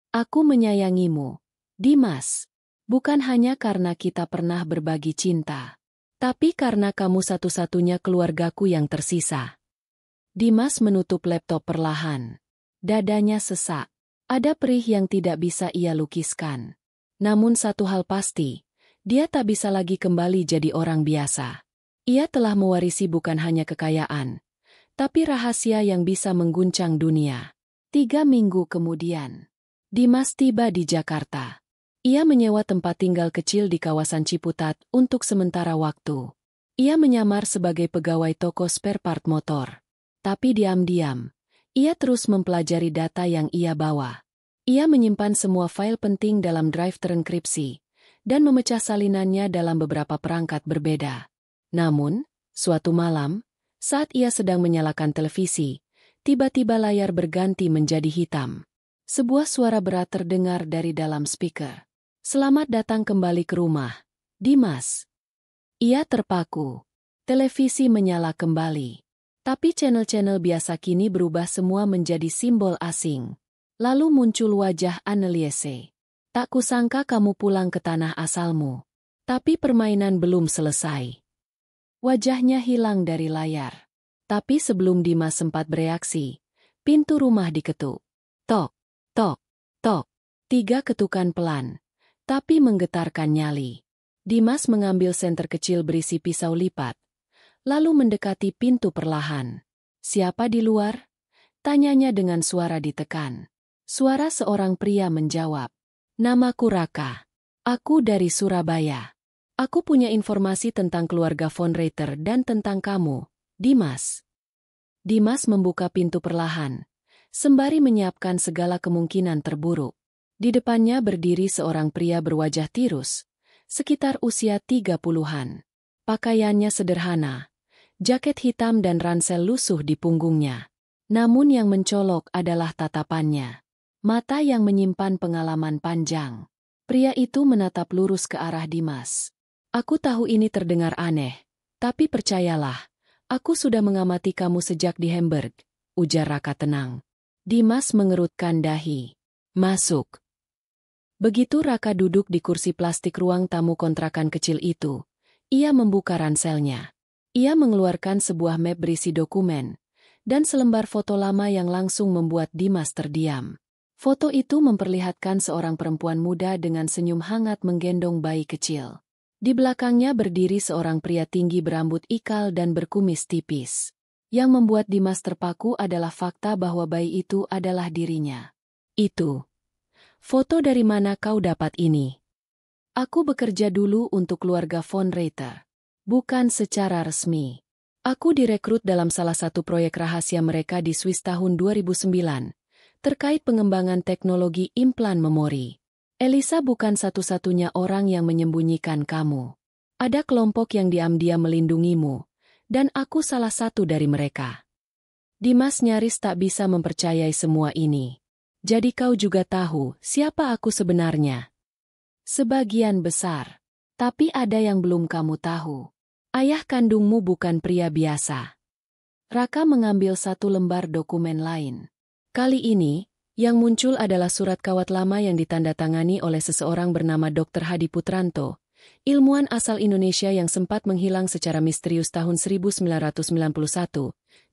Aku menyayangimu, Dimas. Bukan hanya karena kita pernah berbagi cinta, tapi karena kamu satu-satunya keluargaku yang tersisa. Dimas menutup laptop perlahan. Dadanya sesak. Ada perih yang tidak bisa ia lukiskan. Namun satu hal pasti, dia tak bisa lagi kembali jadi orang biasa. Ia telah mewarisi bukan hanya kekayaan, tapi rahasia yang bisa mengguncang dunia. 3 minggu kemudian, Dimas tiba di Jakarta. Ia menyewa tempat tinggal kecil di kawasan Ciputat untuk sementara waktu. Ia menyamar sebagai pegawai toko spare part motor. Tapi diam-diam, ia terus mempelajari data yang ia bawa. Ia menyimpan semua file penting dalam drive terenkripsi, dan memecah salinannya dalam beberapa perangkat berbeda. Namun, suatu malam, saat ia sedang menyalakan televisi, tiba-tiba layar berganti menjadi hitam. Sebuah suara berat terdengar dari dalam speaker. Selamat datang kembali ke rumah, Dimas. Ia terpaku. Televisi menyala kembali. Tapi channel-channel biasa kini berubah semua menjadi simbol asing. Lalu muncul wajah Anneliese. Tak kusangka kamu pulang ke tanah asalmu. Tapi permainan belum selesai. Wajahnya hilang dari layar. Tapi sebelum Dimas sempat bereaksi, pintu rumah diketuk. Tok, tok, tok. 3 ketukan pelan, tapi menggetarkan nyali. Dimas mengambil senter kecil berisi pisau lipat, lalu mendekati pintu perlahan. Siapa di luar? Tanyanya dengan suara ditekan. Suara seorang pria menjawab. Namaku Raka. Aku dari Surabaya. Aku punya informasi tentang keluarga von Reiter dan tentang kamu, Dimas. Dimas membuka pintu perlahan, sembari menyiapkan segala kemungkinan terburuk. Di depannya berdiri seorang pria berwajah tirus, sekitar usia 30-an. Pakaiannya sederhana, jaket hitam dan ransel lusuh di punggungnya. Namun yang mencolok adalah tatapannya. Mata yang menyimpan pengalaman panjang. Pria itu menatap lurus ke arah Dimas. Aku tahu ini terdengar aneh, tapi percayalah, aku sudah mengamati kamu sejak di Hamburg, ujar Raka tenang. Dimas mengerutkan dahi. Masuk. Begitu Raka duduk di kursi plastik ruang tamu kontrakan kecil itu, ia membuka ranselnya. Ia mengeluarkan sebuah map berisi dokumen, dan selembar foto lama yang langsung membuat Dimas terdiam. Foto itu memperlihatkan seorang perempuan muda dengan senyum hangat menggendong bayi kecil. Di belakangnya berdiri seorang pria tinggi berambut ikal dan berkumis tipis. Yang membuat Dimas terpaku adalah fakta bahwa bayi itu adalah dirinya. Itu. Foto dari mana kau dapat ini? Aku bekerja dulu untuk keluarga von Reiter. Bukan secara resmi. Aku direkrut dalam salah satu proyek rahasia mereka di Swiss tahun 2009, terkait pengembangan teknologi implan memori. Elisa bukan satu-satunya orang yang menyembunyikan kamu. Ada kelompok yang diam-diam melindungimu. Dan aku salah satu dari mereka. Dimas nyaris tak bisa mempercayai semua ini. Jadi kau juga tahu siapa aku sebenarnya? Sebagian besar. Tapi ada yang belum kamu tahu. Ayah kandungmu bukan pria biasa. Raka mengambil satu lembar dokumen lain. Kali ini, yang muncul adalah surat kawat lama yang ditandatangani oleh seseorang bernama Dr. Hadi Putranto. Ilmuwan asal Indonesia yang sempat menghilang secara misterius tahun 1991,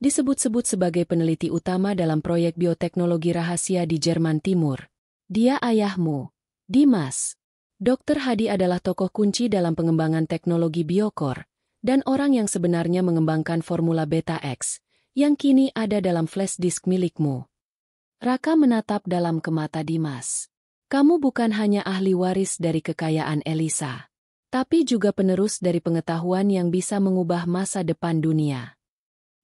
disebut-sebut sebagai peneliti utama dalam proyek bioteknologi rahasia di Jerman Timur. Dia ayahmu, Dimas. Dr. Hadi adalah tokoh kunci dalam pengembangan teknologi biokor, dan orang yang sebenarnya mengembangkan formula Beta X, yang kini ada dalam flash disk milikmu. Raka menatap dalam ke mata Dimas. Kamu bukan hanya ahli waris dari kekayaan Elisa, tapi juga penerus dari pengetahuan yang bisa mengubah masa depan dunia.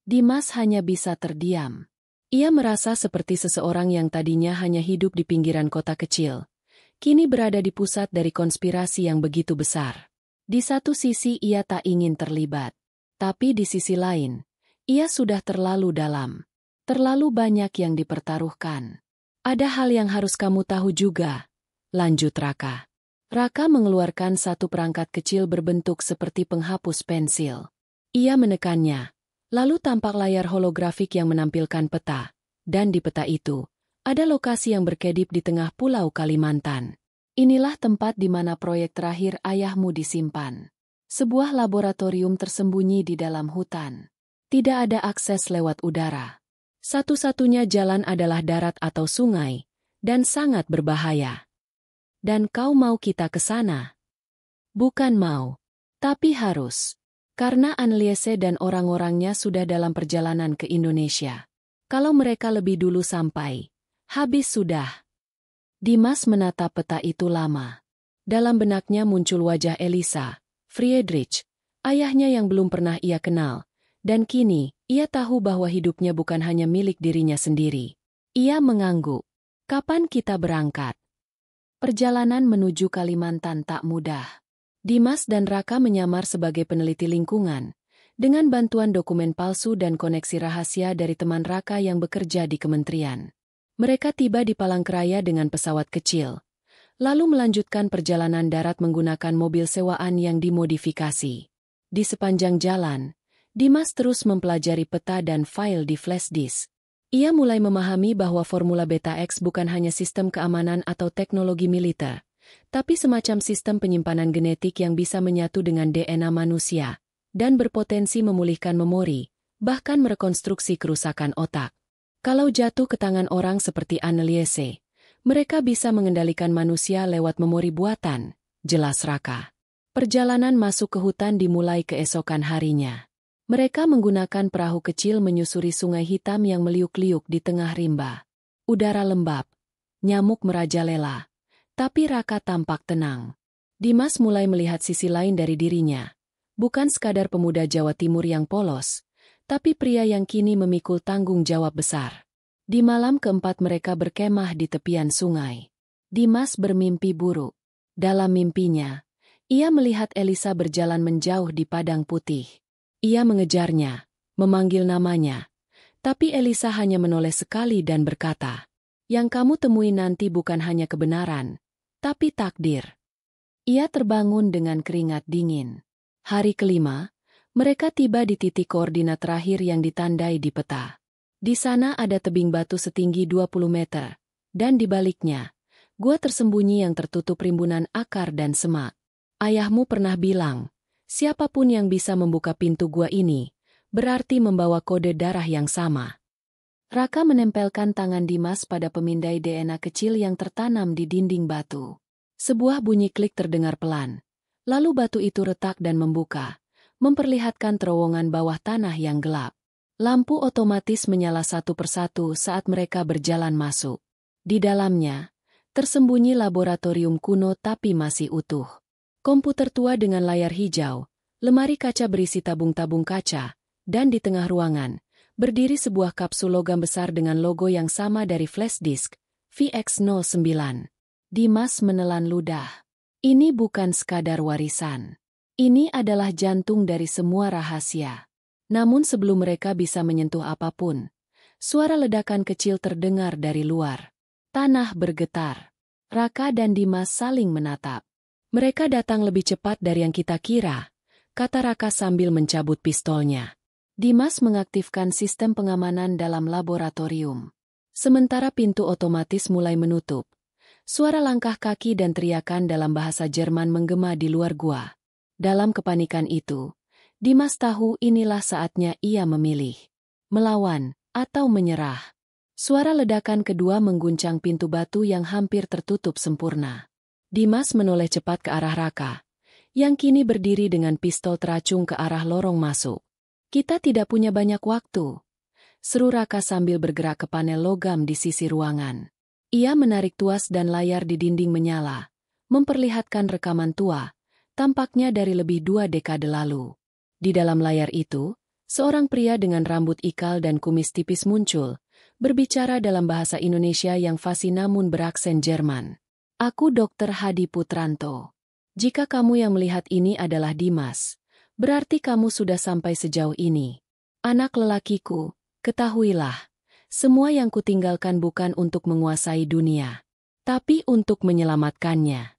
Dimas hanya bisa terdiam. Ia merasa seperti seseorang yang tadinya hanya hidup di pinggiran kota kecil, kini berada di pusat dari konspirasi yang begitu besar. Di satu sisi ia tak ingin terlibat, tapi di sisi lain, ia sudah terlalu dalam. Terlalu banyak yang dipertaruhkan. Ada hal yang harus kamu tahu juga, lanjut Raka. Raka mengeluarkan satu perangkat kecil berbentuk seperti penghapus pensil. Ia menekannya, lalu tampak layar holografik yang menampilkan peta, dan di peta itu, ada lokasi yang berkedip di tengah pulau Kalimantan. Inilah tempat di mana proyek terakhir ayahmu disimpan. Sebuah laboratorium tersembunyi di dalam hutan. Tidak ada akses lewat udara. Satu-satunya jalan adalah darat atau sungai, dan sangat berbahaya. Dan kau mau kita ke sana? Bukan mau, tapi harus. Karena Anneliese dan orang-orangnya sudah dalam perjalanan ke Indonesia. Kalau mereka lebih dulu sampai, habis sudah. Dimas menatap peta itu lama. Dalam benaknya muncul wajah Elisa, Friedrich, ayahnya yang belum pernah ia kenal, dan kini, ia tahu bahwa hidupnya bukan hanya milik dirinya sendiri. Ia mengangguk. Kapan kita berangkat? Perjalanan menuju Kalimantan tak mudah. Dimas dan Raka menyamar sebagai peneliti lingkungan, dengan bantuan dokumen palsu dan koneksi rahasia dari teman Raka yang bekerja di kementerian. Mereka tiba di Palangkaraya dengan pesawat kecil, lalu melanjutkan perjalanan darat menggunakan mobil sewaan yang dimodifikasi. Di sepanjang jalan, Dimas terus mempelajari peta dan file di flash disk. Ia mulai memahami bahwa formula Beta X bukan hanya sistem keamanan atau teknologi militer, tapi semacam sistem penyimpanan genetik yang bisa menyatu dengan DNA manusia, dan berpotensi memulihkan memori, bahkan merekonstruksi kerusakan otak. Kalau jatuh ke tangan orang seperti Anneliese, mereka bisa mengendalikan manusia lewat memori buatan, jelas Raka. Perjalanan masuk ke hutan dimulai keesokan harinya. Mereka menggunakan perahu kecil menyusuri sungai hitam yang meliuk-liuk di tengah rimba. Udara lembab, nyamuk merajalela, tapi Raka tampak tenang. Dimas mulai melihat sisi lain dari dirinya. Bukan sekadar pemuda Jawa Timur yang polos, tapi pria yang kini memikul tanggung jawab besar. Di malam keempat mereka berkemah di tepian sungai. Dimas bermimpi buruk. Dalam mimpinya, ia melihat Elisa berjalan menjauh di padang putih. Ia mengejarnya, memanggil namanya. Tapi Elisa hanya menoleh sekali dan berkata, "Yang kamu temui nanti bukan hanya kebenaran, tapi takdir." Ia terbangun dengan keringat dingin. Hari kelima, mereka tiba di titik koordinat terakhir yang ditandai di peta. Di sana ada tebing batu setinggi 20 meter, dan di baliknya, Gua tersembunyi yang tertutup rimbunan akar dan semak. Ayahmu pernah bilang, siapapun yang bisa membuka pintu gua ini, berarti membawa kode darah yang sama. Raka menempelkan tangan Dimas pada pemindai DNA kecil yang tertanam di dinding batu. Sebuah bunyi klik terdengar pelan. Lalu batu itu retak dan membuka, memperlihatkan terowongan bawah tanah yang gelap. Lampu otomatis menyala satu persatu saat mereka berjalan masuk. Di dalamnya, tersembunyi laboratorium kuno tapi masih utuh. Komputer tua dengan layar hijau, lemari kaca berisi tabung-tabung kaca, dan di tengah ruangan, berdiri sebuah kapsul logam besar dengan logo yang sama dari flash disk, VX09. Dimas menelan ludah. Ini bukan sekadar warisan. Ini adalah jantung dari semua rahasia. Namun sebelum mereka bisa menyentuh apapun, suara ledakan kecil terdengar dari luar. Tanah bergetar. Raka dan Dimas saling menatap. Mereka datang lebih cepat dari yang kita kira, kata Raka sambil mencabut pistolnya. Dimas mengaktifkan sistem pengamanan dalam laboratorium. Sementara pintu otomatis mulai menutup, suara langkah kaki dan teriakan dalam bahasa Jerman menggema di luar gua. Dalam kepanikan itu, Dimas tahu inilah saatnya ia memilih. Melawan, atau menyerah. Suara ledakan kedua mengguncang pintu batu yang hampir tertutup sempurna. Dimas menoleh cepat ke arah Raka, yang kini berdiri dengan pistol teracung ke arah lorong masuk. Kita tidak punya banyak waktu, seru Raka sambil bergerak ke panel logam di sisi ruangan. Ia menarik tuas dan layar di dinding menyala, memperlihatkan rekaman tua, tampaknya dari lebih 2 dekade lalu. Di dalam layar itu, seorang pria dengan rambut ikal dan kumis tipis muncul, berbicara dalam bahasa Indonesia yang fasih namun beraksen Jerman. Aku Dr. Hadi Putranto. Jika kamu yang melihat ini adalah Dimas, berarti kamu sudah sampai sejauh ini. Anak lelakiku, ketahuilah, semua yang kutinggalkan bukan untuk menguasai dunia, tapi untuk menyelamatkannya.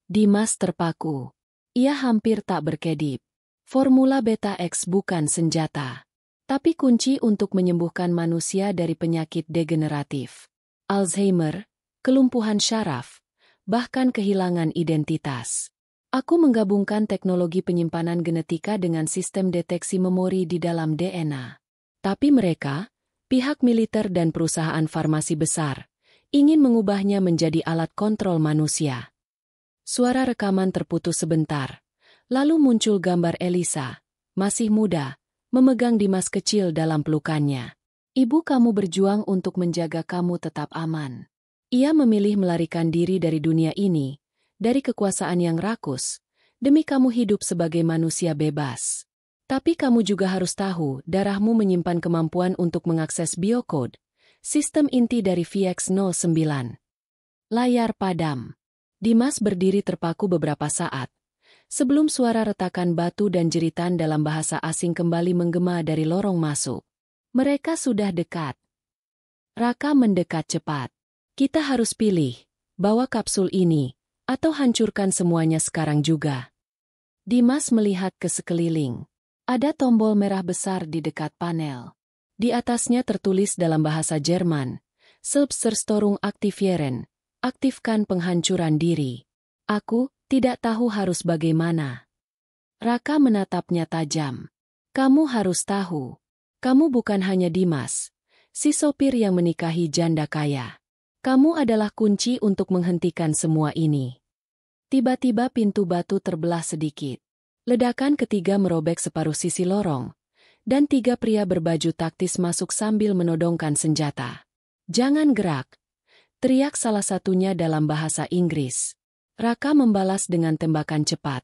Dimas terpaku. Ia hampir tak berkedip. Formula Beta X bukan senjata, tapi kunci untuk menyembuhkan manusia dari penyakit degeneratif. Alzheimer, kelumpuhan syaraf, bahkan kehilangan identitas. Aku menggabungkan teknologi penyimpanan genetika dengan sistem deteksi memori di dalam DNA. Tapi mereka, pihak militer dan perusahaan farmasi besar, ingin mengubahnya menjadi alat kontrol manusia. Suara rekaman terputus sebentar, lalu muncul gambar Elisa, masih muda, memegang Dimas kecil dalam pelukannya. Ibu kamu berjuang untuk menjaga kamu tetap aman. Ia memilih melarikan diri dari dunia ini, dari kekuasaan yang rakus, demi kamu hidup sebagai manusia bebas. Tapi kamu juga harus tahu, darahmu menyimpan kemampuan untuk mengakses biocode, sistem inti dari VX09. Layar padam. Dimas berdiri terpaku beberapa saat, sebelum suara retakan batu dan jeritan dalam bahasa asing kembali menggema dari lorong masuk. Mereka sudah dekat. Raka mendekat cepat. Kita harus pilih, bawa kapsul ini, atau hancurkan semuanya sekarang juga. Dimas melihat ke sekeliling. Ada tombol merah besar di dekat panel. Di atasnya tertulis dalam bahasa Jerman, Selbstzerstörung aktivieren, aktifkan penghancuran diri. Aku tidak tahu harus bagaimana. Raka menatapnya tajam. Kamu harus tahu. Kamu bukan hanya Dimas, si sopir yang menikahi janda kaya. Kamu adalah kunci untuk menghentikan semua ini. Tiba-tiba pintu batu terbelah sedikit. Ledakan ketiga merobek separuh sisi lorong, dan 3 pria berbaju taktis masuk sambil menodongkan senjata. Jangan gerak, teriak salah satunya dalam bahasa Inggris. Raka membalas dengan tembakan cepat,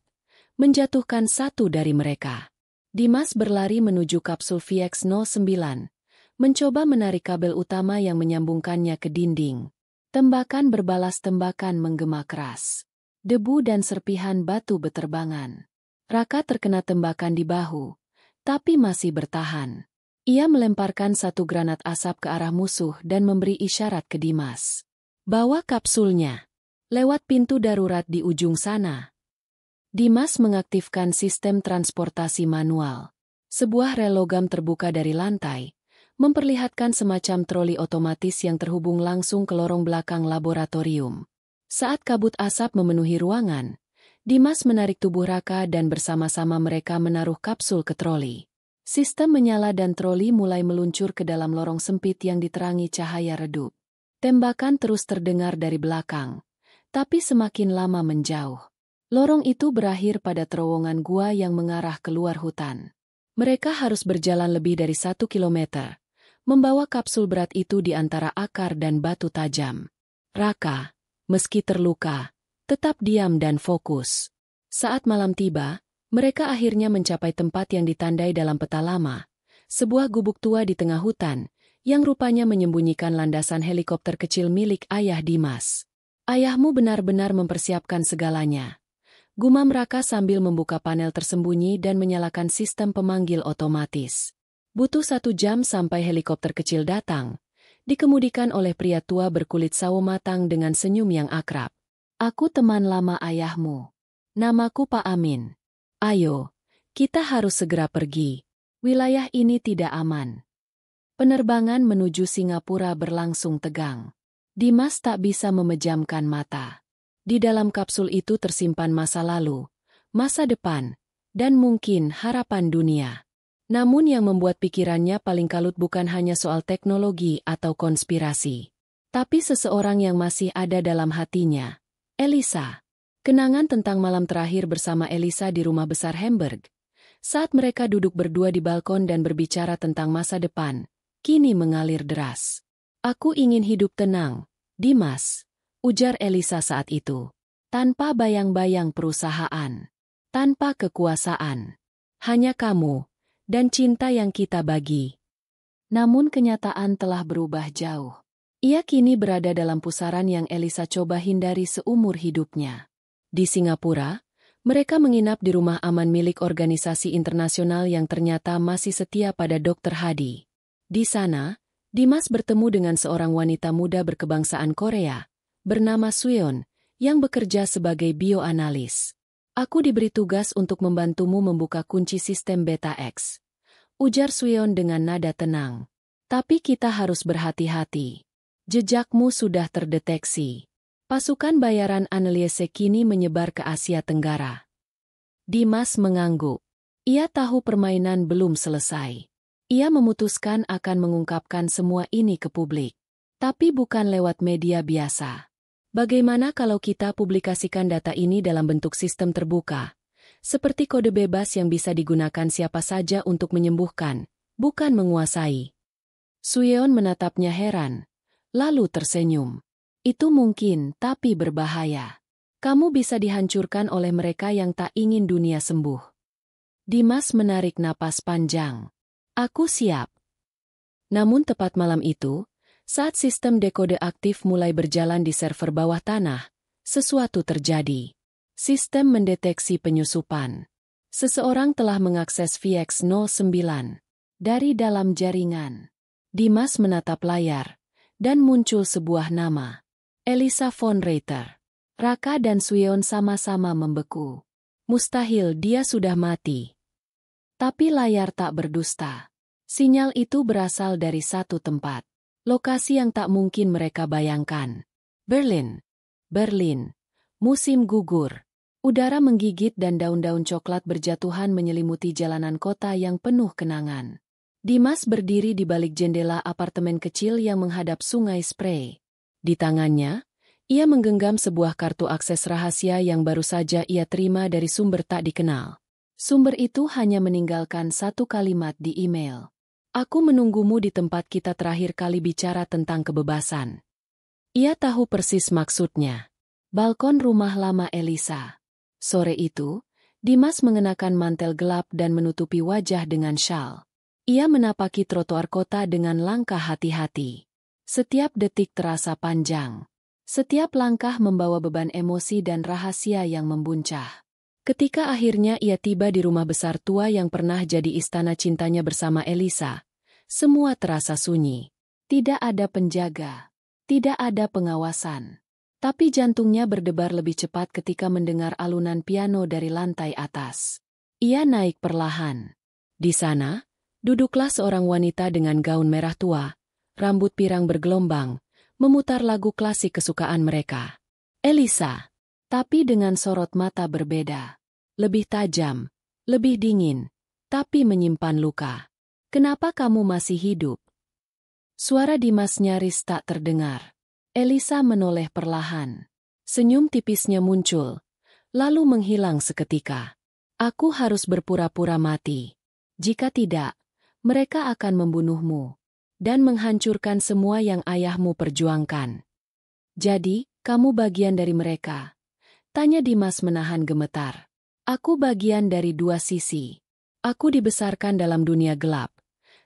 menjatuhkan satu dari mereka. Dimas berlari menuju kapsul VX09, mencoba menarik kabel utama yang menyambungkannya ke dinding. Tembakan berbalas tembakan menggema keras. Debu dan serpihan batu beterbangan. Raka terkena tembakan di bahu, tapi masih bertahan. Ia melemparkan satu granat asap ke arah musuh dan memberi isyarat ke Dimas. Bawa kapsulnya. Lewat pintu darurat di ujung sana. Dimas mengaktifkan sistem transportasi manual. Sebuah rel logam terbuka dari lantai, memperlihatkan semacam troli otomatis yang terhubung langsung ke lorong belakang laboratorium. Saat kabut asap memenuhi ruangan, Dimas menarik tubuh Raka dan bersama-sama mereka menaruh kapsul ke troli. Sistem menyala dan troli mulai meluncur ke dalam lorong sempit yang diterangi cahaya redup. Tembakan terus terdengar dari belakang, tapi semakin lama menjauh. Lorong itu berakhir pada terowongan gua yang mengarah keluar hutan. Mereka harus berjalan lebih dari 1 kilometer, membawa kapsul berat itu di antara akar dan batu tajam. Raka, meski terluka, tetap diam dan fokus. Saat malam tiba, mereka akhirnya mencapai tempat yang ditandai dalam peta lama, sebuah gubuk tua di tengah hutan, yang rupanya menyembunyikan landasan helikopter kecil milik ayah Dimas. Ayahmu benar-benar mempersiapkan segalanya. Gumam Raka sambil membuka panel tersembunyi dan menyalakan sistem pemanggil otomatis. Butuh 1 jam sampai helikopter kecil datang, dikemudikan oleh pria tua berkulit sawo matang dengan senyum yang akrab. Aku teman lama ayahmu. Namaku Pak Amin. Ayo, kita harus segera pergi. Wilayah ini tidak aman. Penerbangan menuju Singapura berlangsung tegang. Dimas tak bisa memejamkan mata. Di dalam kapsul itu tersimpan masa lalu, masa depan, dan mungkin harapan dunia. Namun yang membuat pikirannya paling kalut bukan hanya soal teknologi atau konspirasi, tapi seseorang yang masih ada dalam hatinya, Elisa. Kenangan tentang malam terakhir bersama Elisa di rumah besar Hamburg. Saat mereka duduk berdua di balkon dan berbicara tentang masa depan, kini mengalir deras. Aku ingin hidup tenang, Dimas, ujar Elisa saat itu. Tanpa bayang-bayang perusahaan, tanpa kekuasaan. Hanya kamu, dan cinta yang kita bagi. Namun kenyataan telah berubah jauh. Ia kini berada dalam pusaran yang Elisa coba hindari seumur hidupnya. Di Singapura, mereka menginap di rumah aman milik organisasi internasional yang ternyata masih setia pada Dr. Hadi. Di sana, Dimas bertemu dengan seorang wanita muda berkebangsaan Korea, bernama Suyeon, yang bekerja sebagai bioanalis. Aku diberi tugas untuk membantumu membuka kunci sistem Beta X, ujar Suyeon dengan nada tenang. Tapi kita harus berhati-hati. Jejakmu sudah terdeteksi. Pasukan bayaran Anneliese kini menyebar ke Asia Tenggara. Dimas mengangguk. Ia tahu permainan belum selesai. Ia memutuskan akan mengungkapkan semua ini ke publik. Tapi bukan lewat media biasa. Bagaimana kalau kita publikasikan data ini dalam bentuk sistem terbuka? Seperti kode bebas yang bisa digunakan siapa saja untuk menyembuhkan, bukan menguasai. Suyeon menatapnya heran, lalu tersenyum. Itu mungkin, tapi berbahaya. Kamu bisa dihancurkan oleh mereka yang tak ingin dunia sembuh. Dimas menarik napas panjang. Aku siap. Namun tepat malam itu, saat sistem dekode aktif mulai berjalan di server bawah tanah, sesuatu terjadi. Sistem mendeteksi penyusupan. Seseorang telah mengakses VX09 dari dalam jaringan. Dimas menatap layar, dan muncul sebuah nama. Elisa von Reiter. Raka dan Suyeon sama-sama membeku. Mustahil dia sudah mati. Tapi layar tak berdusta. Sinyal itu berasal dari satu tempat. Lokasi yang tak mungkin mereka bayangkan. Berlin. Berlin. Musim gugur. Udara menggigit dan daun-daun coklat berjatuhan menyelimuti jalanan kota yang penuh kenangan. Dimas berdiri di balik jendela apartemen kecil yang menghadap sungai Spree. Di tangannya, ia menggenggam sebuah kartu akses rahasia yang baru saja ia terima dari sumber tak dikenal. Sumber itu hanya meninggalkan satu kalimat di email. Aku menunggumu di tempat kita terakhir kali bicara tentang kebebasan. Ia tahu persis maksudnya. Balkon rumah lama Elisa. Sore itu, Dimas mengenakan mantel gelap dan menutupi wajah dengan syal. Ia menapaki trotoar kota dengan langkah hati-hati. Setiap detik terasa panjang. Setiap langkah membawa beban emosi dan rahasia yang membuncah. Ketika akhirnya ia tiba di rumah besar tua yang pernah jadi istana cintanya bersama Elisa, semua terasa sunyi. Tidak ada penjaga. Tidak ada pengawasan. Tapi jantungnya berdebar lebih cepat ketika mendengar alunan piano dari lantai atas. Ia naik perlahan. Di sana, duduklah seorang wanita dengan gaun merah tua, rambut pirang bergelombang, memutar lagu klasik kesukaan mereka. Elisa. Tapi dengan sorot mata berbeda. Lebih tajam, lebih dingin, tapi menyimpan luka. Kenapa kamu masih hidup? Suara Dimas nyaris tak terdengar. Elisa menoleh perlahan. Senyum tipisnya muncul, lalu menghilang seketika. Aku harus berpura-pura mati. Jika tidak, mereka akan membunuhmu dan menghancurkan semua yang ayahmu perjuangkan. Jadi, kamu bagian dari mereka? Tanya Dimas menahan gemetar. Aku bagian dari dua sisi. Aku dibesarkan dalam dunia gelap.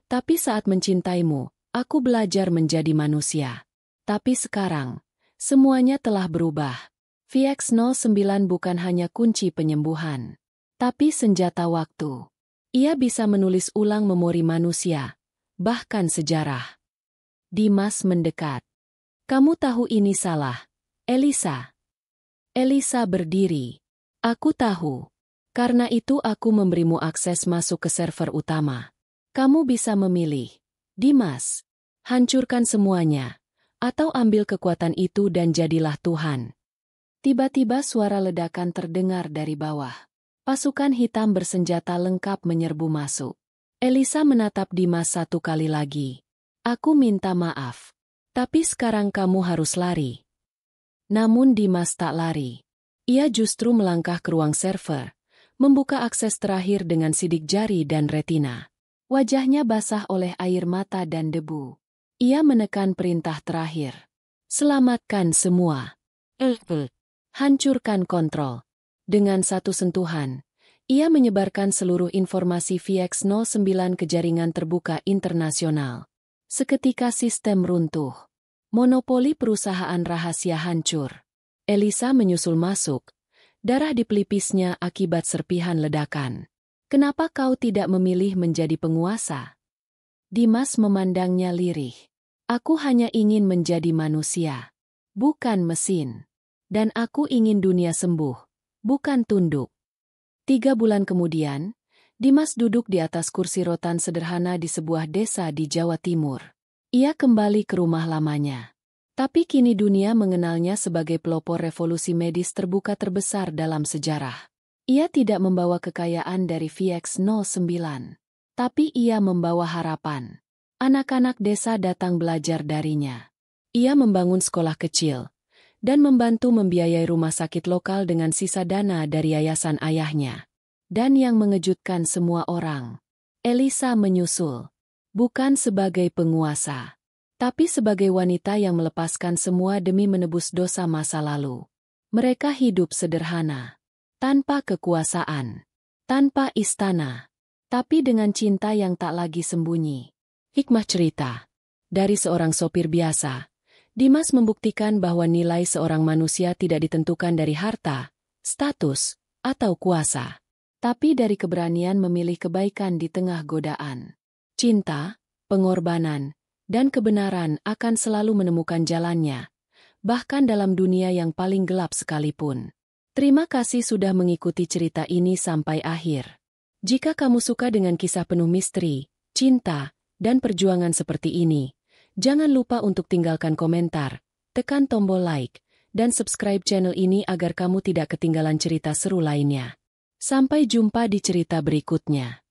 Tapi saat mencintaimu, aku belajar menjadi manusia. Tapi sekarang, semuanya telah berubah. VX-09 bukan hanya kunci penyembuhan, tapi senjata waktu. Ia bisa menulis ulang memori manusia, bahkan sejarah. Dimas mendekat. Kamu tahu ini salah, Elisa. Elisa berdiri. Aku tahu. Karena itu aku memberimu akses masuk ke server utama. Kamu bisa memilih. Dimas, hancurkan semuanya. Atau ambil kekuatan itu dan jadilah Tuhan. Tiba-tiba suara ledakan terdengar dari bawah. Pasukan hitam bersenjata lengkap menyerbu masuk. Elisa menatap Dimas satu kali lagi. Aku minta maaf. Tapi sekarang kamu harus lari. Namun Dimas tak lari. Ia justru melangkah ke ruang server, membuka akses terakhir dengan sidik jari dan retina. Wajahnya basah oleh air mata dan debu. Ia menekan perintah terakhir. Selamatkan semua. Hancurkan kontrol. Dengan satu sentuhan, ia menyebarkan seluruh informasi VX-09 ke jaringan terbuka internasional. Seketika sistem runtuh. Monopoli perusahaan rahasia hancur. Elisa menyusul masuk. Darah di pelipisnya akibat serpihan ledakan. Kenapa kau tidak memilih menjadi penguasa? Dimas memandangnya lirih. Aku hanya ingin menjadi manusia, bukan mesin. Dan aku ingin dunia sembuh, bukan tunduk. 3 bulan kemudian, Dimas duduk di atas kursi rotan sederhana di sebuah desa di Jawa Timur. Ia kembali ke rumah lamanya. Tapi kini dunia mengenalnya sebagai pelopor revolusi medis terbuka terbesar dalam sejarah. Ia tidak membawa kekayaan dari VX-09. Tapi ia membawa harapan. Anak-anak desa datang belajar darinya. Ia membangun sekolah kecil dan membantu membiayai rumah sakit lokal dengan sisa dana dari yayasan ayahnya. Dan yang mengejutkan semua orang, Elisa menyusul. Bukan sebagai penguasa, tapi sebagai wanita yang melepaskan semua demi menebus dosa masa lalu. Mereka hidup sederhana, tanpa kekuasaan, tanpa istana, tapi dengan cinta yang tak lagi sembunyi. Hikmah cerita. Dari seorang sopir biasa, Dimas membuktikan bahwa nilai seorang manusia tidak ditentukan dari harta, status, atau kuasa, tapi dari keberanian memilih kebaikan di tengah godaan. Cinta, pengorbanan, dan kebenaran akan selalu menemukan jalannya, bahkan dalam dunia yang paling gelap sekalipun. Terima kasih sudah mengikuti cerita ini sampai akhir. Jika kamu suka dengan kisah penuh misteri, cinta, dan perjuangan seperti ini, jangan lupa untuk tinggalkan komentar, tekan tombol like, dan subscribe channel ini agar kamu tidak ketinggalan cerita seru lainnya. Sampai jumpa di cerita berikutnya.